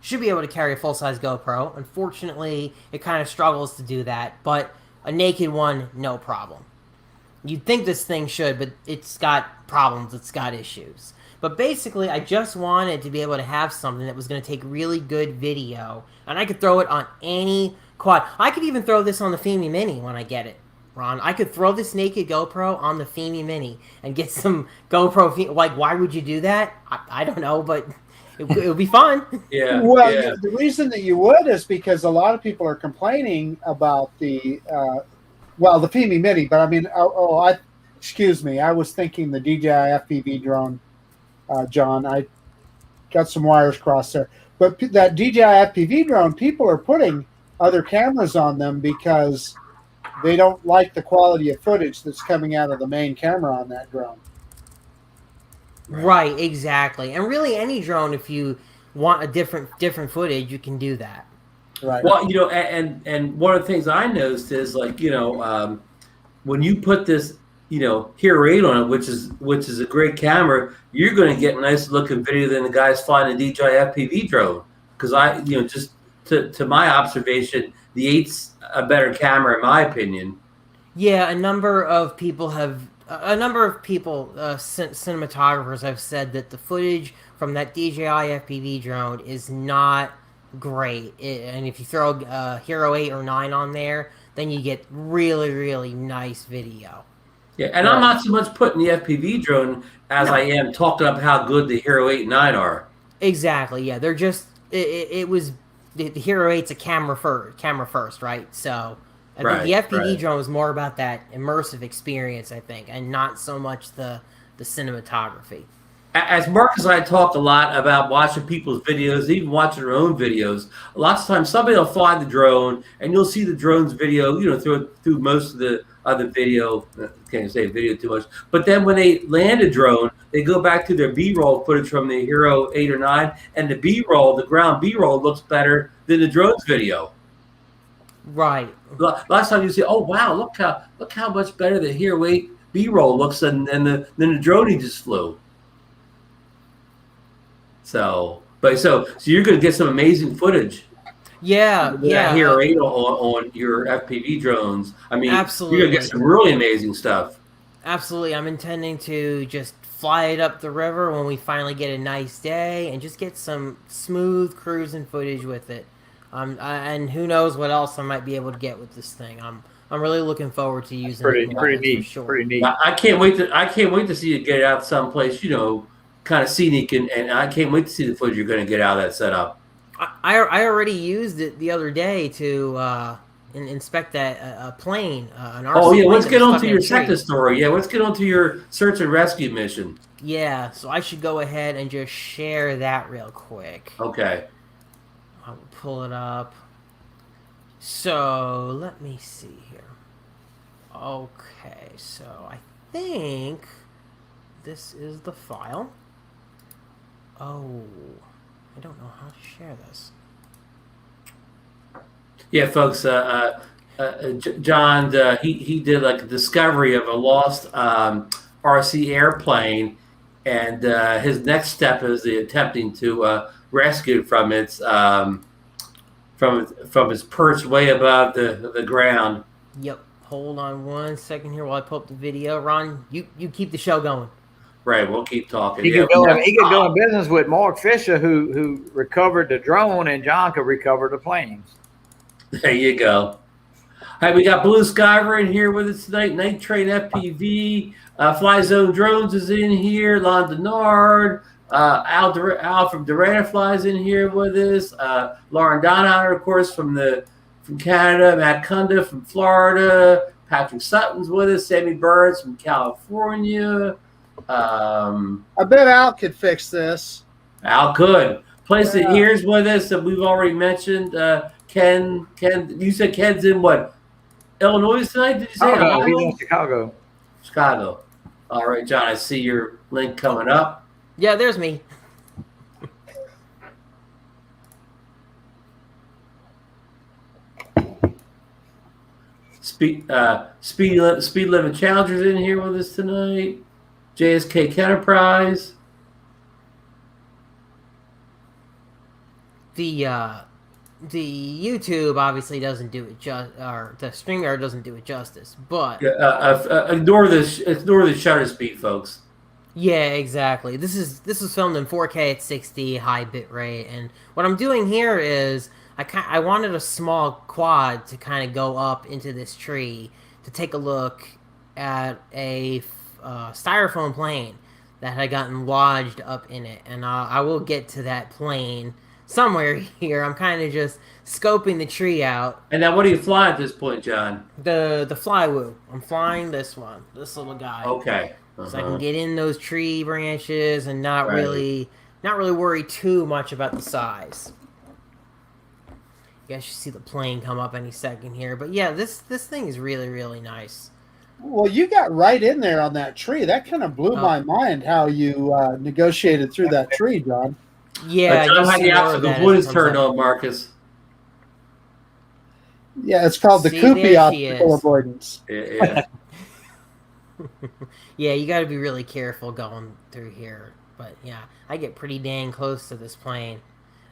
Should be able to carry a full-size GoPro. Unfortunately, it kind of struggles to do that. But a naked one, no problem. You'd think this thing should, but it's got problems. It's got issues. But basically, I just wanted to be able to have something that was going to take really good video, and I could throw it on any quad. I could even throw this on the Fimi Mini when I get it. Ron, I could throw this naked GoPro on the Fimi Mini and get some GoPro. Like, why would you do that? I don't know, but it would be fun. Yeah. Well, yeah. the reason that you would is because a lot of people are complaining about the Fimi Mini. But I mean, excuse me, I was thinking the DJI FPV drone, John. I got some wires crossed there. But that DJI FPV drone, people are putting other cameras on them because they don't like the quality of footage that's coming out of the main camera on that drone. Right, exactly. And really any drone, if you want a different footage, you can do that. Right. Well, and one of the things I noticed is when you put this, Hero 8 on it, which is a great camera, you're going to get a nice looking video than the guys flying the DJI FPV drone. Because just to my observation, the 8's a better camera in my opinion. Yeah, a number of cinematographers have said that the footage from that DJI FPV drone is not great. And if you throw Hero 8 or 9 on there, then you get really, really nice video. Yeah, and I'm not so much putting the FPV drone as I am talking about how good the Hero 8 and 9 are. Exactly, yeah. They're just, it was, the Hero 8's a camera first, right? So I think the FPV drone was more about that immersive experience, I think, and not so much the cinematography. As Marcus and I talk a lot about watching people's videos, even watching our own videos, lots of times somebody will fly the drone, and you'll see the drone's video, through most of the other video. Can't say video too much. But then when they land a drone, they go back to their B-roll footage from the Hero 8 or 9, and the B-roll, the ground B-roll, looks better than the drone's video. Right. Last time you say, "Oh wow, look how much better the Hero 8 B-roll looks than the drone he just flew." So you're going to get some amazing footage. Yeah. Hero 8 on your FPV drones. I mean, absolutely. You're going to get some really amazing stuff. Absolutely. I'm intending to just fly it up the river when we finally get a nice day and just get some smooth cruising footage with it. And who knows what else I might be able to get with this thing. I'm really looking forward to using it. Pretty neat. For sure. Pretty neat. I can't wait to see you get it out someplace, kind of scenic, and I can't wait to see the footage you're going to get out of that setup. I already used it the other day to inspect a plane, an RC Oh yeah, plane let's that get was on stuck to in your a tree. second story. Yeah, let's get on to your search and rescue mission. Yeah, so I should go ahead and just share that real quick. Okay. I will pull it up. So let me see here. Okay, so I think this is the file. Oh, I don't know how to share this. Yeah, folks. John, he did like a discovery of a lost RC airplane, and his next step is attempting to rescue it from its from its perch way above the ground. Yep. hold on one second here while I pull up the video. Ron, you keep the show going. Right, we'll keep talking. He could go in business with Mark Fisher, who recovered the drone, and John could recover the planes. There you go. All right, we got Blue Skyver in here with us tonight. Night Train FPV, Fly Zone Drones is in here. Lon Denard, Al from DroneNation in here with us. Lauren Donahue, of course, from Canada. Matt Kunda from Florida. Patrick Sutton's with us. Sammy Burns from California. I bet Al could fix this. Al could. Place It Here's with us that we've already mentioned. Ken, you said Ken's in what? Illinois tonight? Did you say? Oh, he's in Chicago. Chicago. All right, John, I see your link coming up. Yeah, there's me. Speed Limit Challengers in here with us tonight. JSK Enterprise. The YouTube obviously doesn't do it or the StreamYard doesn't do it justice, but Ignore the shutter speed, folks. yeah, exactly. This is filmed in 4K at 60 high bit rate, and what I'm doing here is I wanted a small quad to kind of go up into this tree to take a look at a styrofoam plane that had gotten lodged up in it, and I will get to that plane somewhere here. I'm kind of just scoping the tree out. And now, what do you fly at this point, John? The Flywoo. I'm flying this one, this little guy. Okay. So I can get in those tree branches and not really worry too much about the size. You guys should see the plane come up any second here. But yeah, this thing is really, really nice. Well, you got right in there on that tree. That kind of blew my mind how you negotiated through that tree, John. Yeah, John had the obstacle. What is turned on, Marcus? Yeah, it's called the Cuppi obstacle avoidance. Yeah. Yeah, you got to be really careful going through here. But yeah, I get pretty dang close to this plane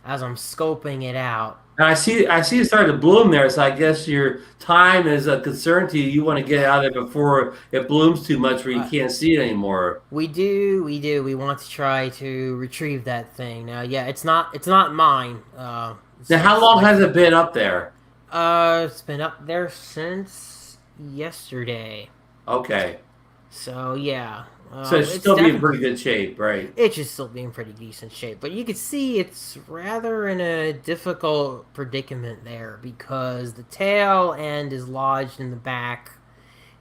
as I'm scoping it out. I see it starting to bloom there, so I guess your time is a concern to you. You want to get out of it before it blooms too much where you can't see it anymore. We do. We want to try to retrieve that thing. Now, yeah, it's not mine. Now, how long has it been up there? It's been up there since yesterday. Okay. So, yeah. So it's still be in pretty good shape, right? It should still be in pretty decent shape. But you can see it's rather in a difficult predicament there because the tail end is lodged in the back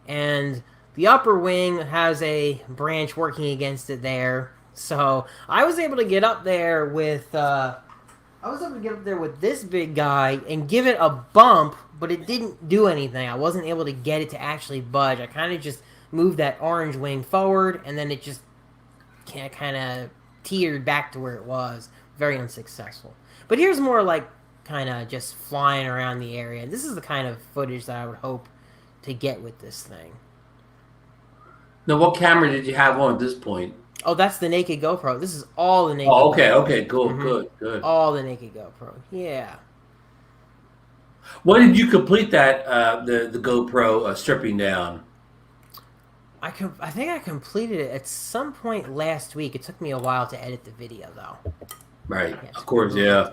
and the upper wing has a branch working against it there. So I was able to get up there with this big guy and give it a bump, but it didn't do anything. I wasn't able to get it to actually budge. I kind of just moved that orange wing forward, and then it just kind of teetered back to where it was. Very unsuccessful. But here's more like kind of just flying around the area. This is the kind of footage that I would hope to get with this thing. Now, what camera did you have on at this point? Oh, that's the naked GoPro. This is all the naked GoPro. Okay, GoPro. okay, cool, good. All the naked GoPro. Yeah. When did you complete that, the GoPro stripping down? I think I completed it at some point last week. It took me a while to edit the video, though. Right, of course, yeah.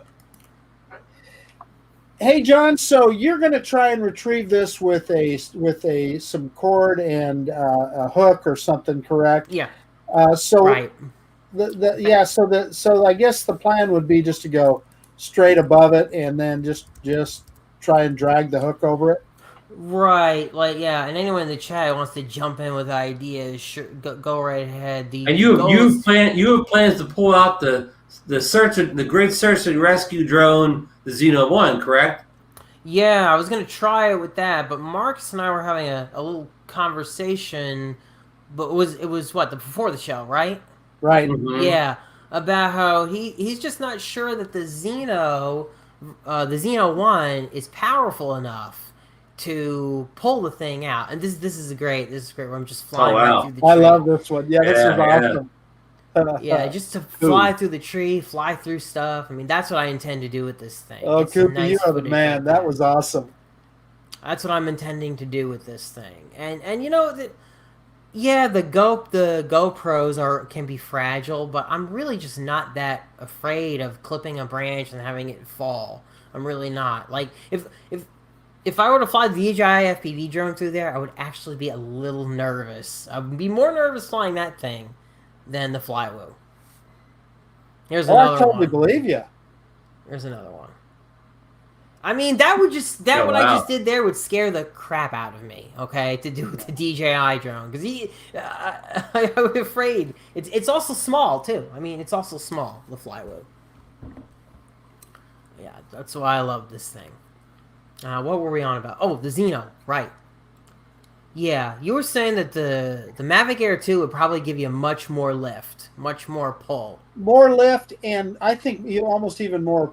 Hey, John. So you're going to try and retrieve this with some cord and a hook or something, correct? Yeah. Right. So I guess the plan would be just to go straight above it and then just try and drag the hook over it. Right, like yeah, and anyone in the chat who wants to jump in with ideas, sure, go right ahead. And you have plans to pull out the great search and rescue drone, the Zino 1, correct? Yeah, I was gonna try it with that, but Marcus and I were having a little conversation. But it was what before the show, right? Right. Mm-hmm. Yeah, about how he's just not sure that the Zino 1 is powerful enough to pull the thing out. And this is great. This is great. Where I'm just flying right through the tree. I love this one. Yeah, this is awesome. Yeah, just to fly through the tree, fly through stuff. I mean, that's what I intend to do with this thing. Oh, Cuppi, you are the man. That was awesome. That's what I'm intending to do with this thing. And you know that. Yeah, the GoPros can be fragile, but I'm really just not that afraid of clipping a branch and having it fall. I'm really not. Like if I were to fly the DJI FPV drone through there, I would actually be a little nervous. I would be more nervous flying that thing than the Flywoo. Here's another I totally one. believe you. Here's another one. I mean, what I just did there would scare the crap out of me. Okay, to do with the DJI drone because I'm afraid it's also small too. I mean, it's also small, the Flywoo. Yeah, that's why I love this thing. What were we on about? Oh, the Zino, right? Yeah, you were saying that the Mavic Air 2 would probably give you much more lift, much more pull, more lift, and I think you almost even more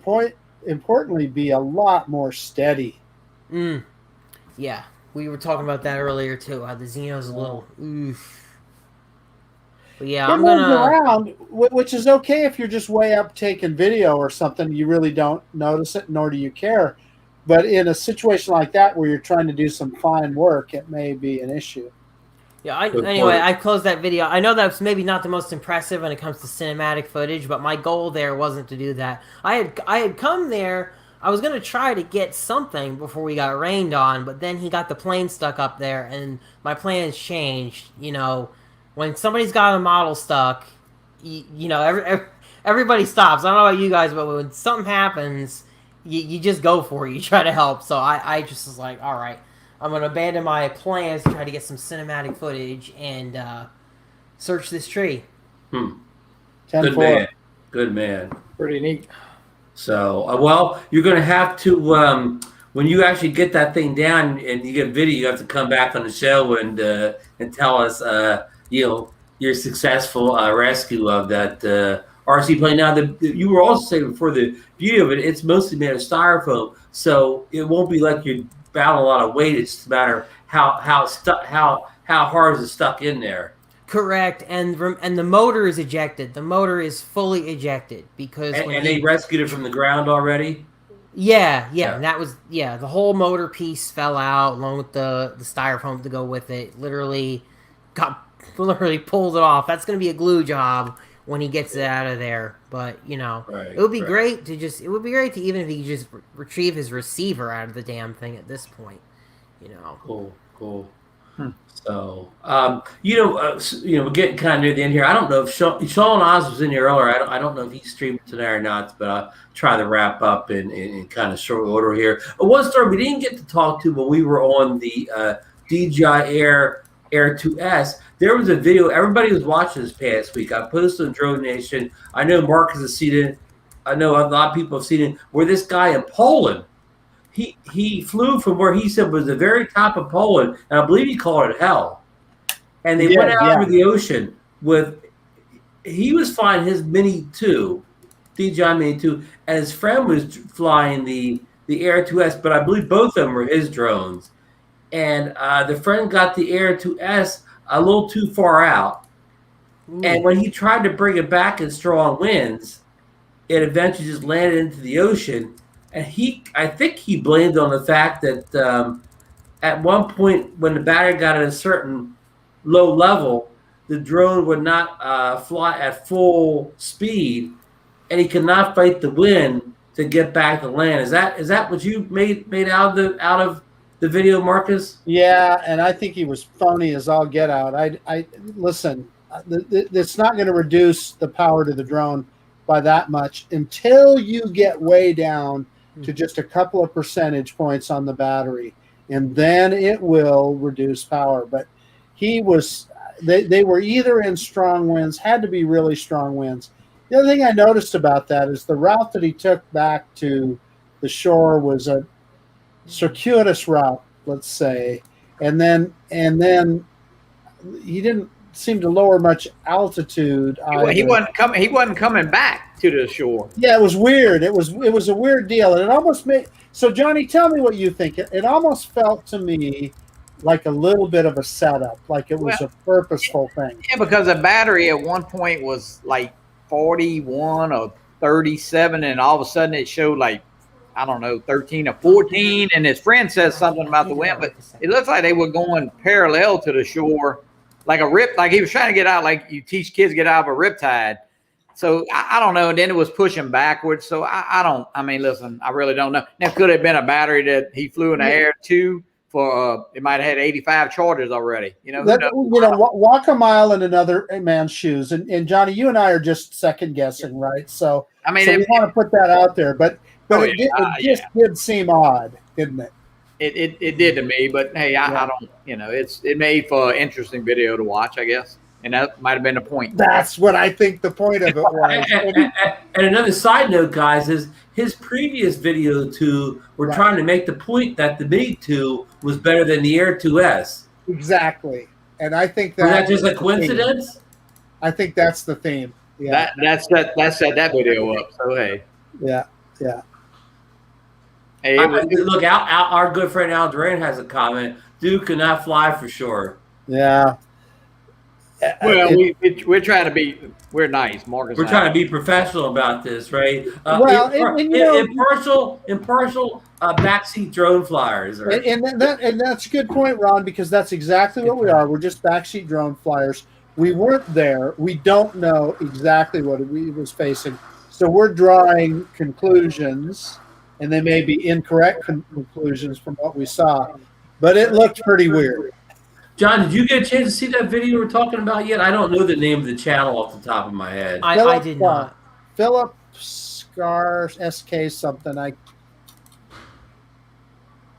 importantly, be a lot more steady. Yeah, we were talking about that earlier too. How the Zino's a little oof. But yeah, it I'm moves gonna around, which is okay if you're just way up taking video or something. You really don't notice it, nor do you care. But in a situation like that where you're trying to do some fine work, it may be an issue. Yeah, anyway, I closed that video. I know that's maybe not the most impressive when it comes to cinematic footage, but my goal there wasn't to do that. I had come there, I was going to try to get something before we got rained on, but then he got the plane stuck up there, and my plans changed. You know, when somebody's got a model stuck, you know, everybody stops. I don't know about you guys, but when something happens, you just go for it. You try to help. So I just was like, all right. I'm going to abandon my plans to try to get some cinematic footage and search this tree. Good man. Good man. Pretty neat. So, well, you're going to have to, when you actually get that thing down and you get video, you have to come back on the show and tell us, you know, your successful rescue of that RC plane. Now, you were also saying before the beauty of it, it's mostly made of styrofoam, so it won't be like you're battle a lot of weight. It's just a matter of how hard is it stuck in there. Correct, and the motor is ejected. The motor is fully ejected because and they rescued it from the ground already. Yeah, and that was the whole motor piece fell out along with the styrofoam to go with it. Literally pulled it off. That's going to be a glue job when he gets it out of there. But you know, it would be great to even if he just retrieve his receiver out of the damn thing at this point. You know, cool. So, we're getting kind of near the end here. I don't know if Sean Oz was in here earlier. I don't know if he's streaming tonight or not, but I'll try to wrap up in kind of short order here. One story we didn't get to talk to when we were on the DJI Air 2S. There was a video everybody was watching this past week. I posted on DroneNation. I know Marcus has seen it. I know a lot of people have seen it. Where this guy in Poland, he flew from where he said was the very top of Poland, and I believe he called it hell. And they went out over the ocean with. He was flying his Mini 2, DJI Mini 2, and his friend was flying the Air 2S. But I believe both of them were his drones. And the friend got the Air 2S a little too far out. Ooh. And when he tried to bring it back in strong winds, it eventually just landed into the ocean. And I think he blamed on the fact that at one point when the battery got at a certain low level, the drone would not fly at full speed, and he could not fight the wind to get back to land. Is that what you made out of the video, Marcus? Yeah, and I think he was phony as all get out. I listen. It's not going to reduce the power to the drone by that much until you get way down to just a couple of percentage points on the battery, and then it will reduce power. But they were either in strong winds, had to be really strong winds. The other thing I noticed about that is the route that he took back to the shore was a circuitous route, let's say, and then he didn't seem to lower much altitude. He wasn't coming back to the shore. Yeah, it was weird. It was a weird deal, and it almost made. So, Johnny, tell me what you think. It almost felt to me like a little bit of a setup, like it was a purposeful thing. Yeah, because the battery at one point was like 41 or 37, and all of a sudden it showed like I don't know, 13 or 14, and his friend says something about the wind, but it looks like they were going parallel to the shore, like a rip, like he was trying to get out, like you teach kids get out of a riptide. So I don't know. And then it was pushing backwards. So I mean, listen, I really don't know. Now, could it have been a battery that he flew in the air too? For it might have had 85 charges already. You know, walk a mile in another man's shoes. And Johnny, you and I are just second guessing, right? So I mean, so we want to put that out there, but it just did seem odd, didn't it? It did to me, but hey, I don't. You know, it made for an interesting video to watch, I guess. And that might have been the point. That's what I think the point of it was. And another side note, guys, is his previous video 2 were trying to make the point that the Mini 2 was better than the Air 2S. Exactly. And I think that was that just a coincidence? I think that's the theme. Yeah. That set that video up. So hey. Yeah. Hey, look, our good friend Al Duran has a comment. Dude cannot fly for sure. Yeah. Well, we're trying to be. We're nice, Marcus. We're trying to be professional about this, right? Impartial backseat drone flyers. And that's a good point, Ron, because that's exactly what we are. We're just backseat drone flyers. We weren't there. We don't know exactly what we was facing. So we're drawing conclusions, and they may be incorrect conclusions from what we saw. But it looked pretty weird. John, did you get a chance to see that video we're talking about yet? I don't know the name of the channel off the top of my head. I did not. Philip Scars SK something.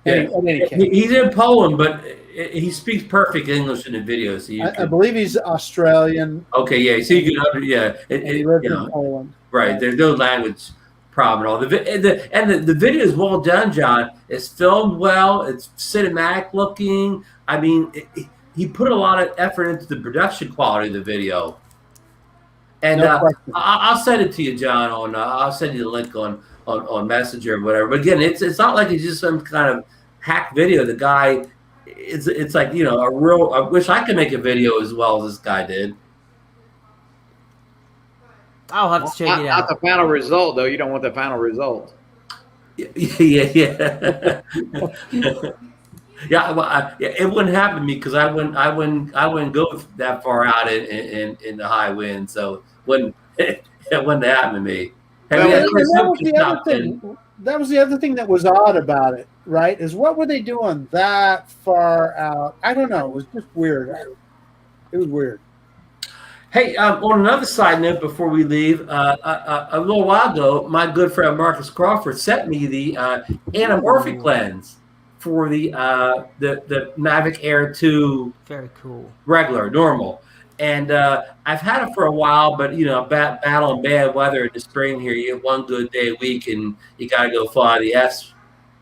He's in Poland, but he speaks perfect English in the video. So I believe he's Australian. Okay, yeah. So you can, he lived in Poland. Right. There's no language problem at all. The video is well done, John. It's filmed well. It's cinematic looking. I mean, he put a lot of effort into the production quality of the video. And I'll send it to you, John. I'll send you the link on Messenger or whatever. But again, it's not like it's just some kind of hack video. The guy, it's like, you know, a real. I wish I could make a video as well as this guy did. I'll have to check it out. Not the final result, though. You don't want the final result. Yeah. Yeah, well, it wouldn't happen to me because I wouldn't go that far out in the high wind, so it wouldn't happen to me. That was the other thing that was odd about it, right? Is what were they doing that far out? I don't know. It was just weird. It was weird. Hey, on another side note, before we leave, a little while ago, my good friend Marcus Crawford sent me the anamorphic lens for the Mavic Air 2. Very cool. Regular, normal. And I've had it for a while, but, you know, battling bad weather in the spring here. You have one good day a week, and you got to go fly the S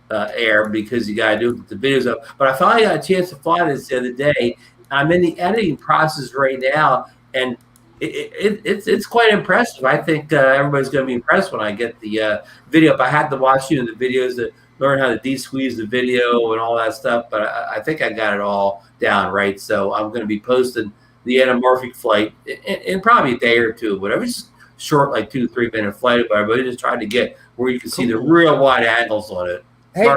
Air because you got to do the videos up. But I finally got a chance to fly this the other day. I'm in the editing process right now, and it's quite impressive. I think everybody's going to be impressed when I get the video up. I had to watch the videos to learn how to de-squeeze the video and all that stuff, but I think I got it all down right. So I'm going to be posting the anamorphic flight in probably a day or two, whatever. It's short, like 2 to 3 minute flight, but I just tried to get where you can see the real wide angles on it. Hey,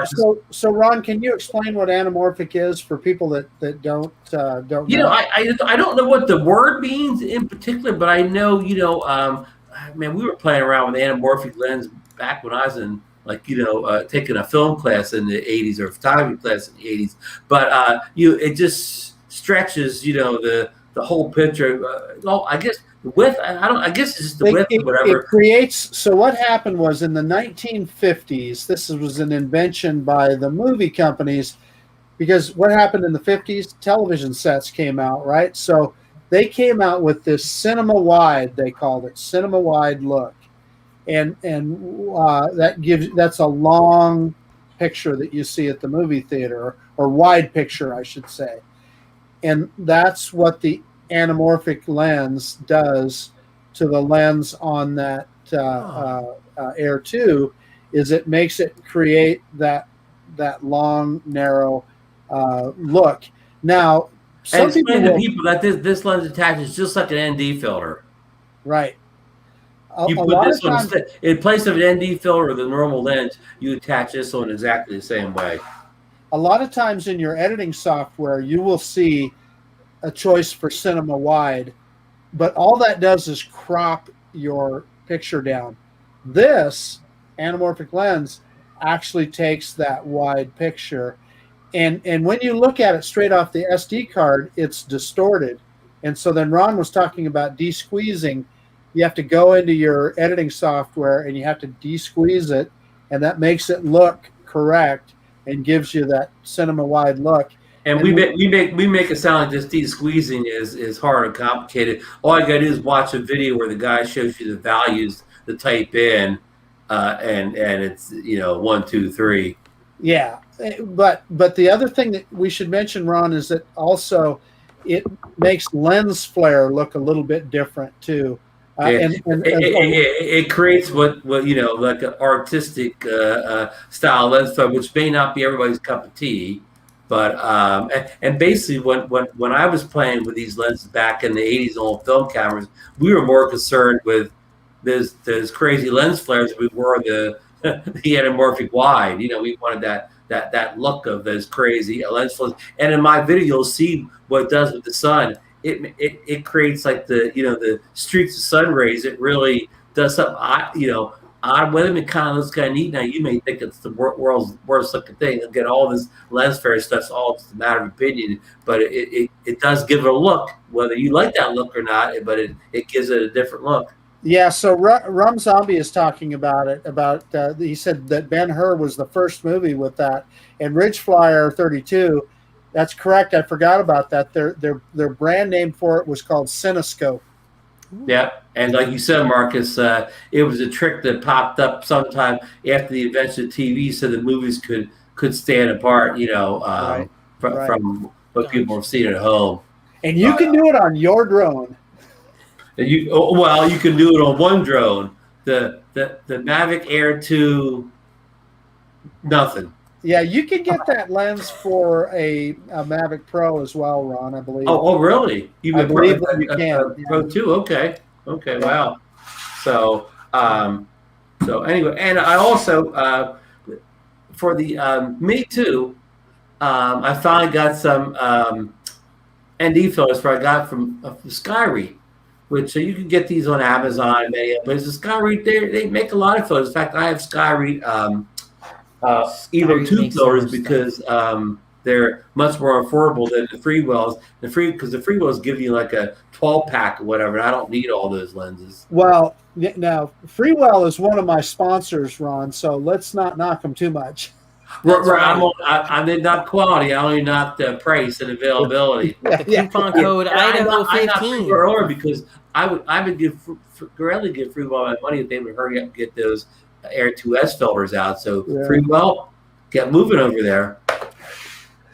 so Ron, can you explain what anamorphic is for people that don't know? You know, I don't know what the word means in particular, but I know, you know, man, we were playing around with anamorphic lens back when I was in, like, you know, taking a film class in the 80s or a photography class in the 80s. But it just stretches, you know, the whole picture. Well, I guess the width. I guess it's just the width or whatever. It creates. So what happened was in the 1950s. This was an invention by the movie companies, because what happened in the 50s? Television sets came out, right? So they came out with this cinema wide. They called it cinema wide look. And that's a long picture that you see at the movie theater, or wide picture, I should say. And that's what the anamorphic lens does to the lens on that Air 2, is it makes it create that long, narrow look. Now, some explain to people that this lens attaches just like an ND filter. Right. You a put lot this of one times, in place of an ND filter or the normal lens. You attach this one exactly the same way. a lot of times in your editing software, you will see a choice for cinema wide, but all that does is crop your picture down. This anamorphic lens actually takes that wide picture, and when you look at it straight off the SD card, it's distorted. And so then Ron was talking about de-squeezing. You have to go into your editing software and you have to de-squeeze it, and that makes it look correct and gives you that cinema wide look. And we make it sound like this de-squeezing is hard and complicated. All I got to do is watch a video where the guy shows you the values to type in, and it's 1, 2, 3. Yeah, but the other thing that we should mention, Ron, is that also it makes lens flare look a little bit different too. It creates what like an artistic style lens flare, which may not be everybody's cup of tea. But and basically, when I was playing with these lenses back in the '80s, old film cameras, we were more concerned with those crazy lens flares than we were the anamorphic wide. We wanted that look of those crazy lens flares. And in my video, you'll see what it does with the sun. It creates like the streaks of sun rays. It really does something. Odd with them, it kind of looks kind of neat. Now you may think it's the world's worst looking thing. Again, all this lens flare stuff's all just a matter of opinion, but it does give it a look, whether you like that look or not. But it gives it a different look. Yeah. So Rum Zombie is talking about it. He said that Ben-Hur was the first movie with that, and Ridge Flyer 32. That's correct. I forgot about that. Their brand name for it was called Cinescope. Yeah, and like you said, Marcus, it was a trick that popped up sometime after the invention of TV, so the movies could stand apart, from what people have seen at home. And you can do it on your drone. And you can do it on one drone, the Mavic Air 2, nothing. Yeah, you can get that lens for a Mavic Pro as well, Ron, I believe. Oh, really? I believe that you can. Pro 2, okay, wow. So, anyway, and I also for the Me Too, I finally got some ND filters I got from Skyread, which you can get these on Amazon, but it's a Skyread. They make a lot of filters. In fact, I have Skyread. Evo 2 filters because they're much more affordable than the Freewells. Because the Freewells give you like a 12-pack or whatever. And I don't need all those lenses. Well, now Freewell is one of my sponsors, Ron. So let's not knock them too much. I did not quality. I only knocked the price and availability. The coupon code Idaho 15. Earlier because I would gladly give Freewell my money if they would hurry up and get those Air 2S filters out. So Freewell, get moving over there,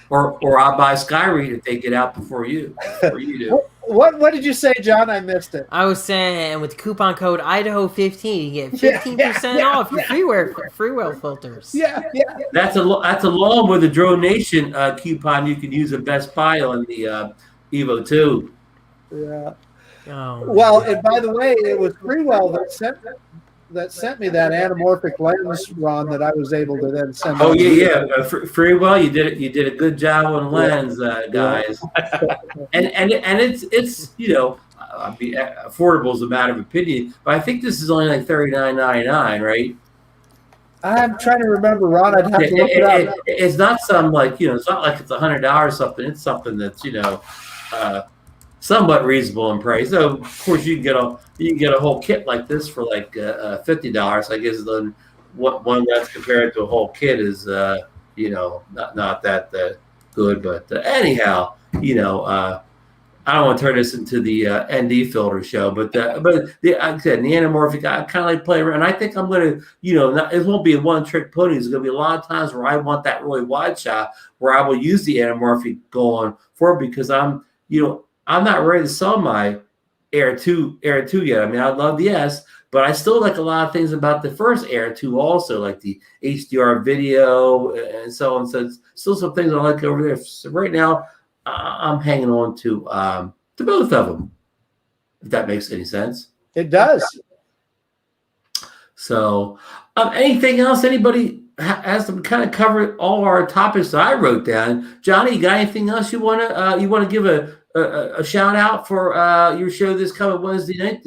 or I'll buy Skyread if they get out before you do. What did you say, John? I missed it. I was saying with the coupon code Idaho 15, you get 15% off your Freewell filters. Yeah. That's along with the DroneNation coupon you can use at Best Buy on the Evo 2. Yeah. Oh, well, and by the way, it was Freewell that sent me that anamorphic lens, Ron, that I was able to then send. Oh yeah. Freewell, you did a good job on lens, guys. and it's affordable is a matter of opinion, but I think this is only like $39.99, right? I'm trying to remember, Ron. I'd have to look it up. It's not some it's not like it's $100 or something. It's something that's somewhat reasonable in price. So of course you can get a whole kit like this for like $50. I guess then one lens compared to a whole kit is not that good. But anyhow, I don't want to turn this into the ND filter show, but like I said, the anamorphic, I kind of like play around. I think I'm going to, it won't be a one-trick pony. There's going to be a lot of times where I want that really wide shot where I will use the anamorphic going forward because I'm not ready to sell my Air 2 yet. I mean, I love the S, but I still like a lot of things about the first Air 2 also, like the HDR video and so on. So it's still some things I like over there. So right now, I'm hanging on to both of them, if that makes any sense. It does. So, anything else? Anybody has to kind of cover all our topics that I wrote down. Johnny, you got anything else you want to give a shout out for your show this coming Wednesday night?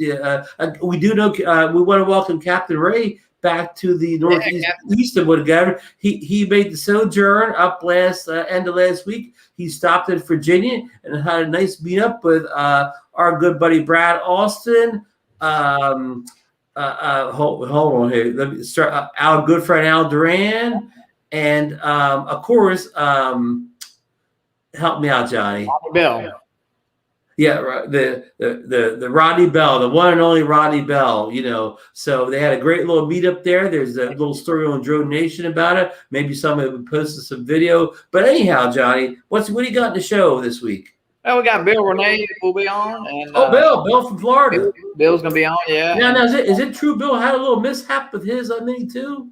We do know we want to welcome Captain Ray back to the northeast of Woodgaver. He made the sojourn up end of last week. He stopped in Virginia and had a nice meetup with our good buddy Brad Austin. Hold on here. Let me start. Our good friend Al Duran, and of course, help me out, Johnny. Bill. Yeah, the Rodney Bell, the one and only Rodney Bell. You know, so they had a great little meetup there. There's a little story on DroneNation about it. Maybe somebody would post some video. But anyhow, Johnny, what do you got in the show this week? Well, we got Bill Renee will be on, and Bill from Florida. Bill's gonna be on, yeah. Now is it true Bill had a little mishap with his Mini too?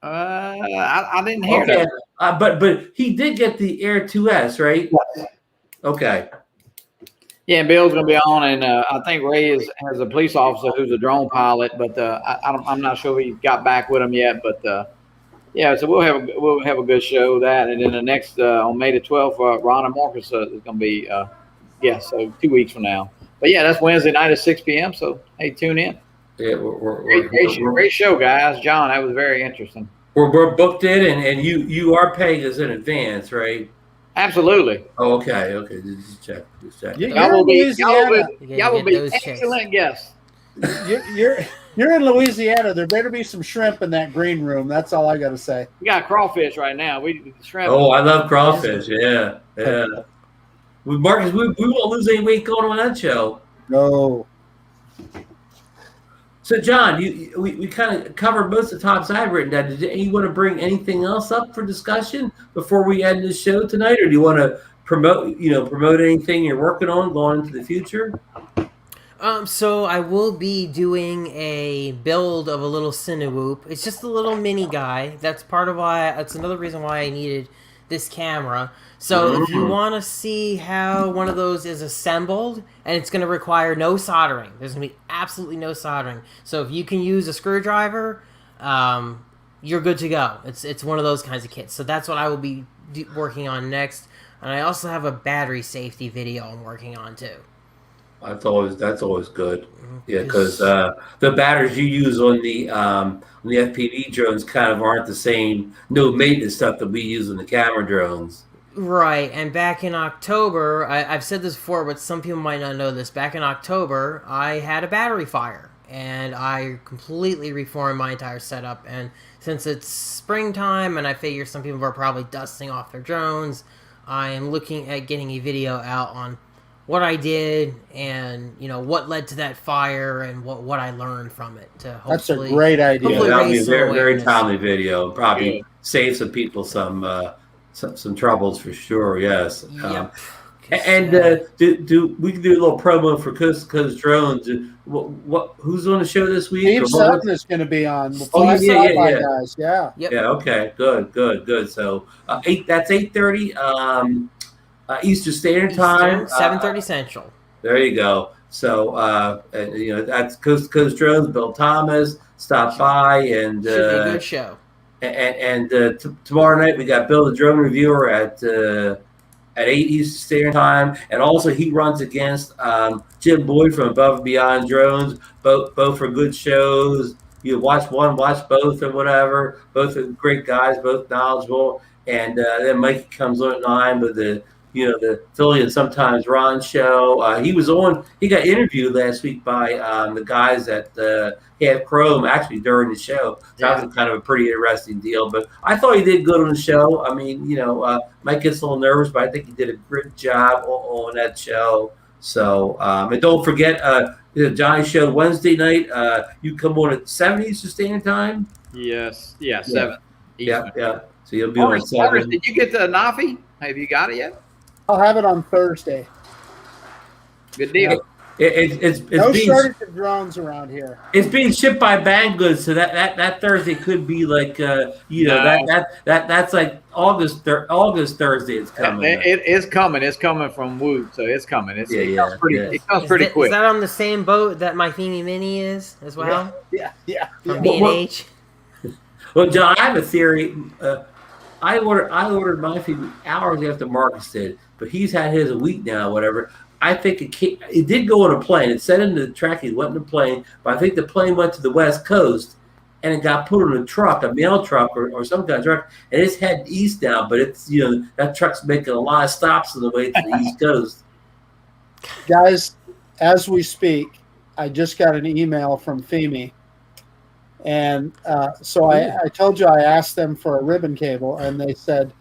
I didn't hear that. But he did get the Air 2S, right? Yes. Okay. Yeah, Bill's gonna be on, and I think Ray has a police officer who's a drone pilot, but I'm not sure he got back with him yet, but. Yeah, so we'll have a good show that, and then the next on May the 12th, Ron and Marcus is going to be so 2 weeks from now. But yeah, that's Wednesday night at 6 p.m. So hey, tune in. Yeah, great show, guys. John, that was very interesting. We're booked in, and you are paying us in advance, right? Absolutely. Oh, okay. Just check. Y'all will be excellent guests. You're in Louisiana. There better be some shrimp in that green room. That's all I got to say. We got crawfish right now. We shrimp. Oh, I love crawfish. Yeah. Marcus, we won't lose any weight going on that show. No. So, John, we kind of covered most of the topics I've written down. Did you want to bring anything else up for discussion before we end the show tonight, or do you want to promote anything you're working on going into the future? So I will be doing a build of a little Cinewhoop. It's just a little mini guy. That's another reason why I needed this camera. So if you want to see how one of those is assembled, and it's going to require no soldering. There's going to be absolutely no soldering. So if you can use a screwdriver, you're good to go. It's one of those kinds of kits. So that's what I will be working on next. And I also have a battery safety video I'm working on too. That's always good. Yeah, because the batteries you use on the FPV drones kind of aren't the same no maintenance stuff that we use on the camera drones. Right, and back in October, I've said this before, but some people might not know this. Back in October, I had a battery fire, and I completely reformed my entire setup. And since it's springtime, and I figure some people are probably dusting off their drones, I am looking at getting a video out on what I did and what led to that fire and what I learned from it. That's a great idea. That would be a very timely video. Probably save some people some troubles for sure. Yes. Yep. And we can do a little promo for Coast to Coast Drones. Who's on the show this week? Steve Sutton is going to be on. Guys. Yeah. Yep. Yeah. Okay. Good. So that's 8:30. Eastern Standard Time, 7:30 Central. There you go. So that's Coast to Coast Drones. Bill Thomas stopped by, and should be a good show. And tomorrow night we got Bill the Drone Reviewer at 8 Eastern Standard Time, and also he runs against Jim Boyd from Above and Beyond Drones. Both are good shows. You watch one, watch both, or whatever. Both are great guys, both knowledgeable. And then Mikey comes on at 9 with the Philly and Sometimes Ron show. He got interviewed last week by the guys at Half Chrome, actually during the show. That was kind of a pretty interesting deal, but I thought he did good on the show. I mean, Mike gets a little nervous, but I think he did a great job on that show. So, and don't forget, Johnny's show Wednesday night. You come on at 7 Eastern Standard Time? Yes. Yeah, 7. Yeah. So you'll be on at 7. Did you get the Nafi? Have you got it yet? I'll have it on Thursday. Good deal. It's No being shortage of drones around here. it's being shipped by Banggood, so that Thursday could be like that's like August Thursday. It's coming. It's coming. It's coming from Wood, so it's coming. It comes pretty quick. Is that on the same boat that my Fimi Mini is as well? Yeah. From B&H? Well, John, I have a theory. I ordered my Fimi hours after Marcus did, but he's had his a week now, whatever. I think it did go on a plane. It said in the tracking it went in a plane, but I think the plane went to the West Coast and it got put on a truck, a mail truck or some kind of truck, and it's heading east now. But it's that truck's making a lot of stops on the way to the East Coast. Guys, as we speak, I just got an email from Fimi, and so I told you I asked them for a ribbon cable, and they said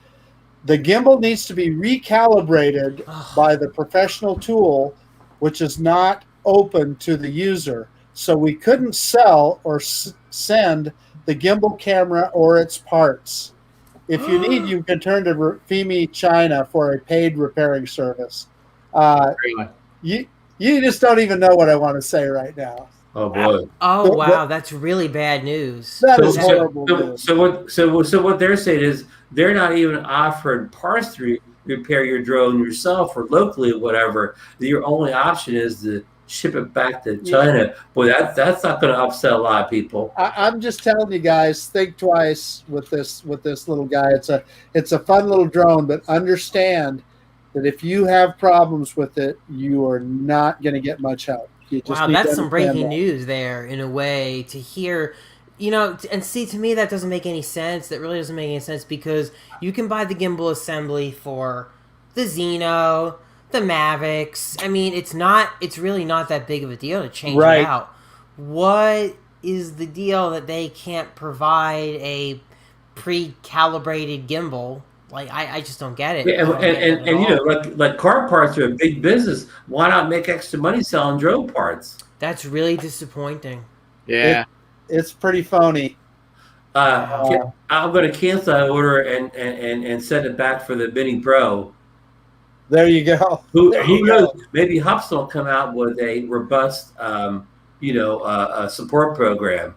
the gimbal needs to be recalibrated by the professional tool, which is not open to the user. So we couldn't sell or send the gimbal camera or its parts. If you need, you can turn to Fimi China for a paid repairing service. You just don't even know what I want to say right now. Oh boy! Oh wow, that's really bad news. That is horrible news. So what they're saying is they're not even offering parts to repair your drone yourself or locally or whatever. Your only option is to ship it back to China. Yeah. Boy, that's not going to upset a lot of people. I'm just telling you guys, think twice with this little guy. It's a fun little drone, but understand that if you have problems with it, you are not going to get much help. Wow, that's some breaking news there in a way to hear, and see, to me that doesn't make any sense. That really doesn't make any sense because you can buy the gimbal assembly for the Zino, the Mavics. I mean, it's really not that big of a deal to change it out. What is the deal that they can't provide a pre-calibrated gimbal? Like, I just don't get it. Yeah, and like car parts are a big business. Why not make extra money selling drone parts? That's really disappointing. Yeah, it's pretty phony. I'm going to cancel that order and send it back for the Mini Pro. There you go. Who knows? Maybe Hubsan will come out with a robust, support program.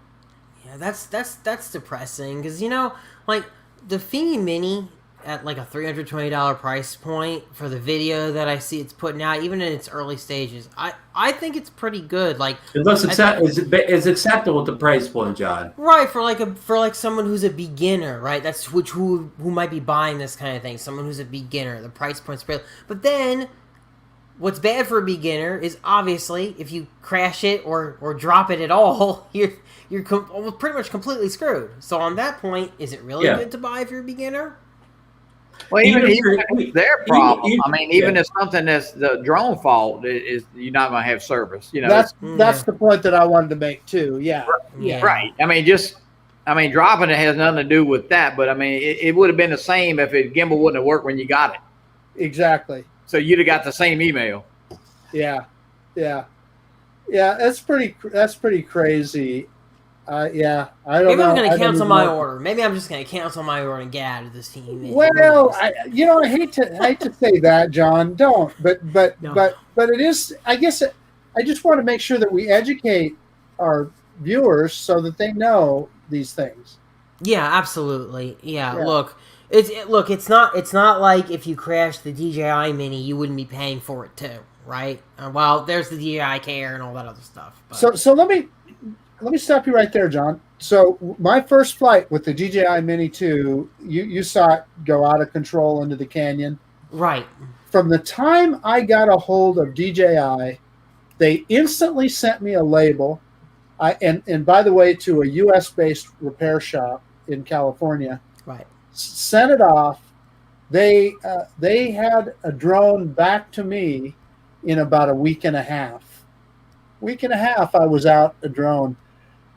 Yeah, that's depressing because like the Fimi Mini at like a $320 price point for the video that I see it's putting out, even in its early stages, I think it's pretty good. Like it looks it's acceptable at the price point, John. Right, for someone who's a beginner, right? That's who might be buying this kind of thing. Someone who's a beginner, the price point's pretty. But then, what's bad for a beginner is obviously if you crash it or drop it at all, you're pretty much completely screwed. So on that point, is it really good to buy if you're a beginner? Well, even if it's their problem, even if something that's the drone fault, is you're not going to have service. That's the point that I wanted to make too. Yeah. Right. Dropping it has nothing to do with that, but it would have been the same if the gimbal wouldn't have worked when you got it. Exactly. So you'd have got the same email. Yeah. That's pretty crazy. I don't know. Maybe I'm going to cancel my order. Maybe I'm just going to cancel my order and get out of this team. Well, I hate to say that, John. Don't. But it is. I guess I just want to make sure that we educate our viewers so that they know these things. Yeah, absolutely. Yeah. Look, it's not like if you crash the DJI Mini, you wouldn't be paying for it too, right? Well, there's the DJI Air and all that other stuff. But. So let me stop you right there, John. So my first flight with the DJI Mini 2, you saw it go out of control into the canyon. Right. From the time I got a hold of DJI, they instantly sent me a label. And by the way, to a U.S.-based repair shop in California. Right. Sent it off. They had a drone back to me in about a week and a half. I was out a drone.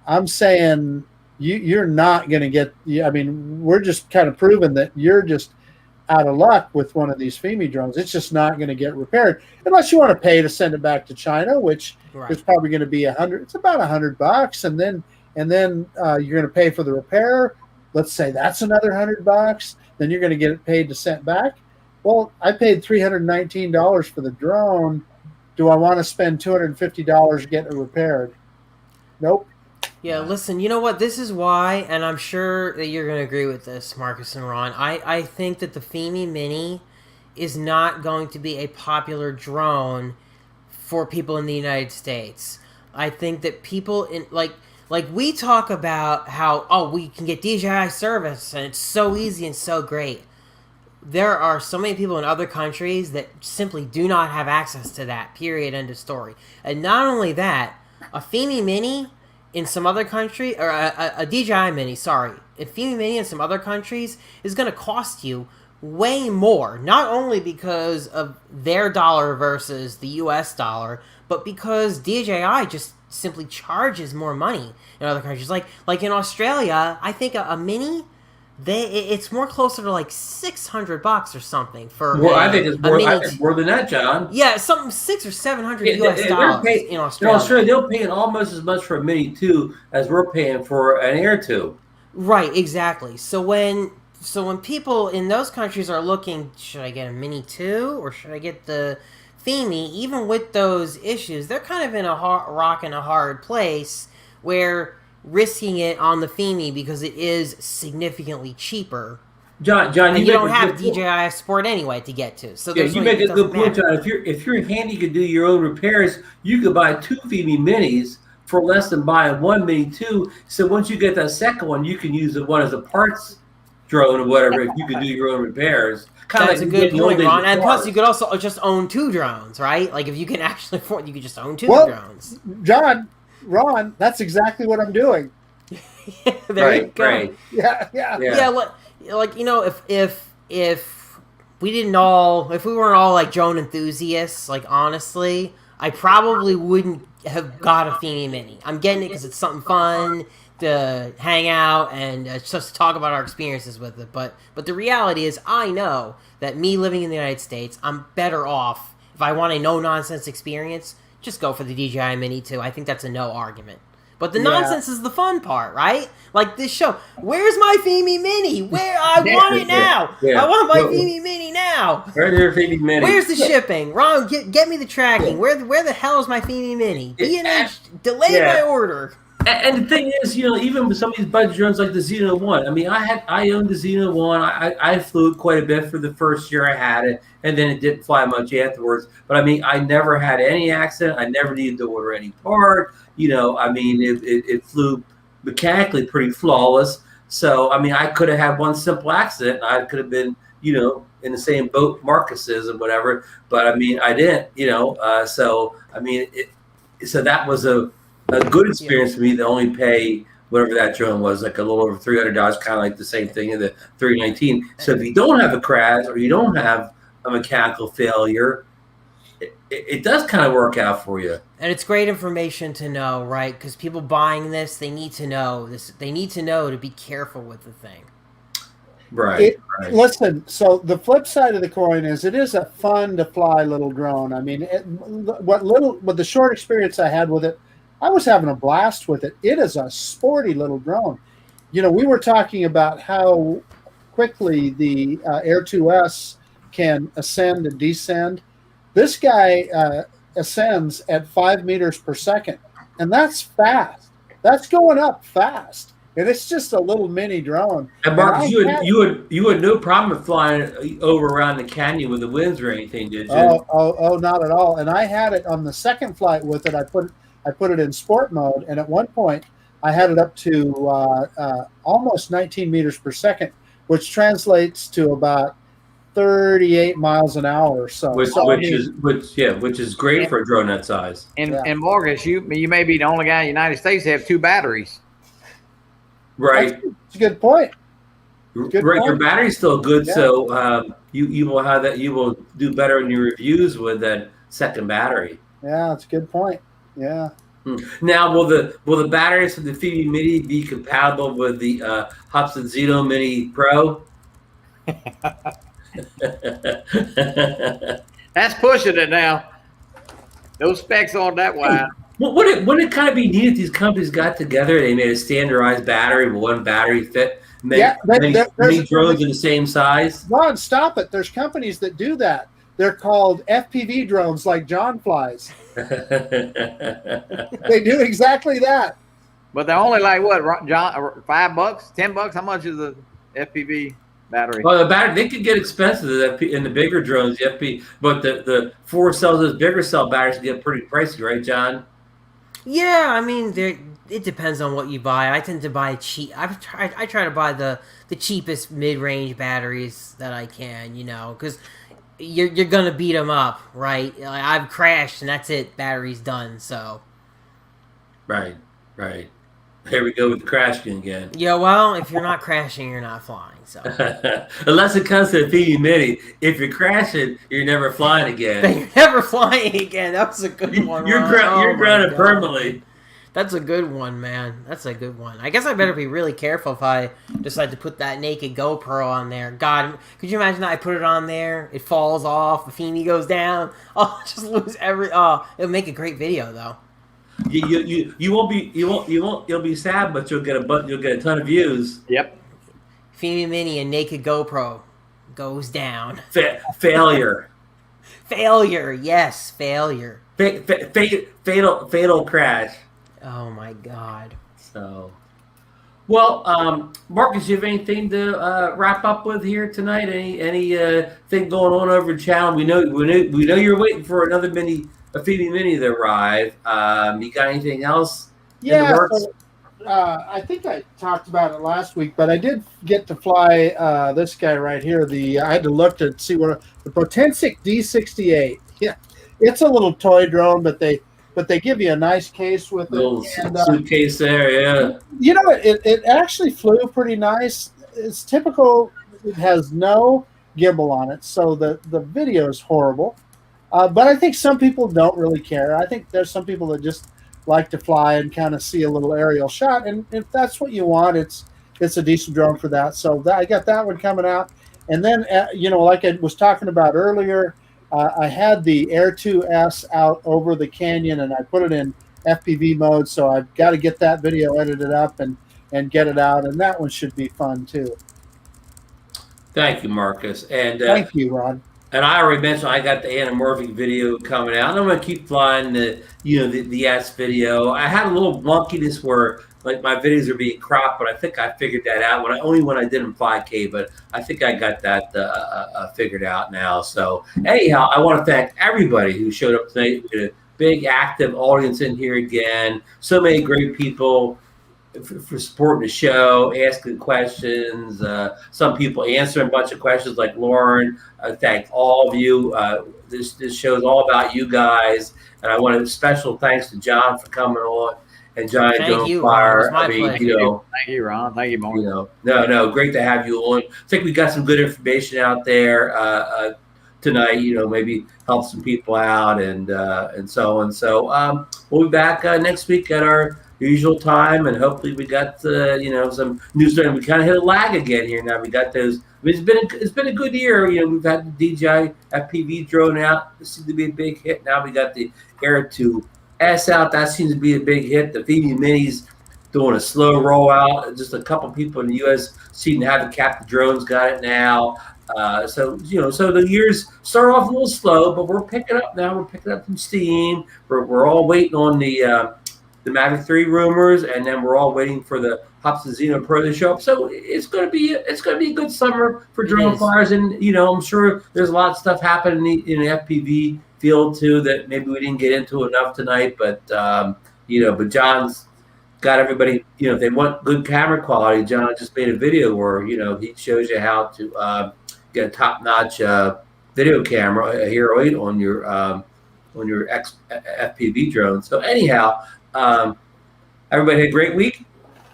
I'm saying you're not going to get. We're just kind of proving that you're just out of luck with one of these Fimi drones. It's just not going to get repaired unless you want to pay to send it back to China, which is probably going to be $100. It's about $100, and then you're going to pay for the repair. Let's say that's another $100. Then you're going to get it paid to send back. Well, I paid $319 for the drone do I want to spend $250 getting it repaired? Nope. Yeah, listen, you know what? This is why, and I'm sure that you're going to agree with this, Marcus and Ron. I think that the Fimi Mini is not going to be a popular drone for people in the United States. I think that people in like we talk about how we can get DJI service and it's so easy and so great. There are so many people in other countries that simply do not have access to that. Period. End of story. And not only that, a Fimi Mini in some other country, or a DJI Mini, sorry, a Fimi Mini in some other countries is going to cost you way more, not only because of their dollar versus the US dollar, but because DJI just simply charges more money in other countries. Like in Australia, I think a Mini, it's more closer to like $600 or something for. Well, I think it's more than that, John. Yeah, something $600 or $700 US dollars in Australia. In Australia, they're paying almost as much for a Mini 2 as we're paying for an Air 2. Right, exactly. So when people in those countries are looking, should I get a Mini 2 or should I get the Fimi? Even with those issues, they're kind of in a rock and a hard place where risking it on the Fimi because it is significantly cheaper. John, and you don't have DJI support anyway to get to. So yeah, you make a good point, John. If you're handy, you can do your own repairs. You could buy 2 Fimi Minis for less than buying 1 Mini 2. So once you get that second one, you can use the one as a parts drone or whatever. If you can do your own repairs. That's a good point, Ron. And plus, you could also just own 2 drones, right? Like if you can actually afford, you could just own 2 drones. John, Ron, that's exactly what I'm doing. There you go. Right. Yeah. Like you know, if we didn't all, if we weren't all like drone enthusiasts, like honestly, I probably wouldn't have got a Fimi Mini. I'm getting it because it's something fun to hang out and just talk about our experiences with it. But the reality is, I know that me living in the United States, I'm better off if I want a no nonsense experience. Just go for the DJI Mini 2. I think that's a no argument. But the nonsense is the fun part, right? Like this show. Where's my Fimi Mini? I want it now. I want my Fimi Mini now. Where's your Fimi Mini? Where's the shipping? Ron, get me the tracking. Where the hell is my Fimi Mini? B&H delayed my order. And the thing is, you know, even with some of these budget drones like the Zino 1, I mean, I owned the Zino 1. I flew it quite a bit for the first year I had it, and then it didn't fly much afterwards. But I mean, I never had any accident. I never needed to order any part. You know, I mean, it flew mechanically pretty flawless. So, I mean, I could have had one simple accident, and I could have been, you know, in the same boat Marcus is and whatever. But I mean, I didn't, you know. So, I mean, so that was a good experience for me to only pay whatever that drone was, like a little over $300, kind of like the same thing in the 319. So if you don't have a crash or you don't have a mechanical failure, it does kind of work out for you. And it's great information to know, right? Because people buying this, they need to know this. They need to know to be careful with the thing. Right. Listen, so the flip side of the coin is it is a fun to fly little drone. I mean, with the short experience I had with it, I was having a blast with it. It is a sporty little drone. You know, we were talking about how quickly the Air 2S can ascend and descend. This guy ascends at 5 meters per second, and that's fast. That's going up fast, and it's just a little mini drone. And Marcus, you had no problem with flying over around the canyon with the winds or anything, did you? Oh, not at all. And I had it on the second flight with it. I put it in sport mode, and at one point I had it up to almost 19 meters per second, which translates to about 38 miles an hour or so. Which is great for a drone that size. And Marcus, you may be the only guy in the United States to have 2 batteries. Right. That's a good point. Your battery's still good, so you will have that. You will do better in your reviews with that second battery. Yeah, that's a good point. Yeah. Now, will the batteries for the Fimi Mini be compatible with the Hubsan Zino Mini Pro? That's pushing it now. No specs on that one. Wouldn't it kind of be neat if these companies got together? They made a standardized battery with one battery fit. Many drones in the same size. Ron, stop it. There's companies that do that. They're called FPV drones, like John flies. They do exactly that. But they're only like what, John? $5, $10? How much is the FPV battery? Well, the battery, they could get expensive in the bigger drones, the FP, but the 4 cells, those bigger cell batteries get pretty pricey, right, John? Yeah, I mean, it depends on what you buy. I tend to buy cheap. I try to buy the cheapest mid-range batteries that I can, you know, because you're gonna beat them up, right? Like, I've crashed and that's it. Battery's done. So. Right. Here we go with the crashing again. Yeah, well, if you're not crashing, you're not flying. So. Unless it comes to the Fimi Mini, if you're crashing, you're never flying again. Then you're never flying again. That was a good one. You're grounded permanently. That's a good one, man. That's a good one. I guess I better be really careful if I decide to put that naked GoPro on there. God, could you imagine that I put it on there, it falls off, the Fimi goes down, I'll just lose it'll make a great video though. You'll be sad, but you'll get a ton of views. Yep. Fimi Mini and naked GoPro goes down. Failure. Failure. Yes, failure. Fatal crash. Oh my God. So, well, Marcus, you have anything to wrap up with here tonight? Any thing going on over the channel? We know you're waiting for another a Fimi Mini to arrive. You got anything else? Yeah, so, I think I talked about it last week, but I did get to fly this guy right here. I had to look to see what the Potensic D68. Yeah, it's a little toy drone, but they give you a nice case with it. Little suitcase there, yeah. You know, it actually flew pretty nice. It's typical. It has no gimbal on it, so the video is horrible. But I think some people don't really care. I think there's some people that just like to fly and kind of see a little aerial shot, and if that's what you want, it's a decent drone for that. So I got that one coming out, and then you know, like I was talking about earlier, I had the Air 2S out over the canyon, and I put it in FPV mode. So I've got to get that video edited up and get it out, and that one should be fun too. Thank you, Marcus, and thank you, Ron. And I already mentioned I got the Anamorphic video coming out. I'm going to keep flying the S video. I had a little wonkiness where like my videos are being cropped, but I think I figured that out when I did in 5K. But I think I got that figured out now. So anyhow, I want to thank everybody who showed up tonight. We had a big active audience in here again. So many great people for supporting the show, asking questions, some people answering a bunch of questions like Lauren. I thank all of you. This show is all about you guys, and I want a special thanks to John for coming on and Johnnie DroneFlyer. Thank you, Ron. Thank you, Mark. No, great to have you on. I think we got some good information out there tonight. Maybe help some people out and so on. So we'll be back next week at our usual time, and hopefully we got some news. We kind of hit a lag again here. Now we got those. I mean, it's been a good year. We've had the DJI FPV drone out. This seems to be a big hit. Now we got the Air 2S out. That seems to be a big hit. The Fimi Mini's doing a slow rollout. Just a couple people in the U.S. seem to have the captive drones got it now. So the years start off a little slow, but we're picking up now. We're picking up some steam. We're all waiting on the Mavic 3 rumors, and then we're all waiting for the Hubsan Zino Pro to show up. So it's going to be a good summer for drone flyers, and I'm sure there's a lot of stuff happening in the FPV field too that maybe we didn't get into enough tonight. But but John's got everybody. If they want good camera quality, John just made a video where he shows you how to get a top-notch video camera, a Hero 8 on your FPV drone. So anyhow. Everybody had a great week.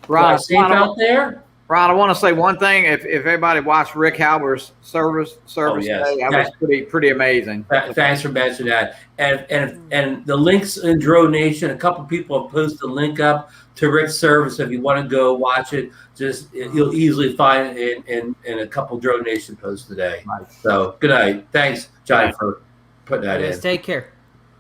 Ron, safe out there. Ron, I want to say one thing. If everybody watched Rick Halber's service today, that was pretty amazing. Thanks for mentioning that. And the links in DroneNation, a couple people have posted a link up to Rick's service. If you want to go watch it, you'll easily find it in a couple DroneNation posts today. Nice. So good night. Thanks, Johnny, for putting that in. Take care.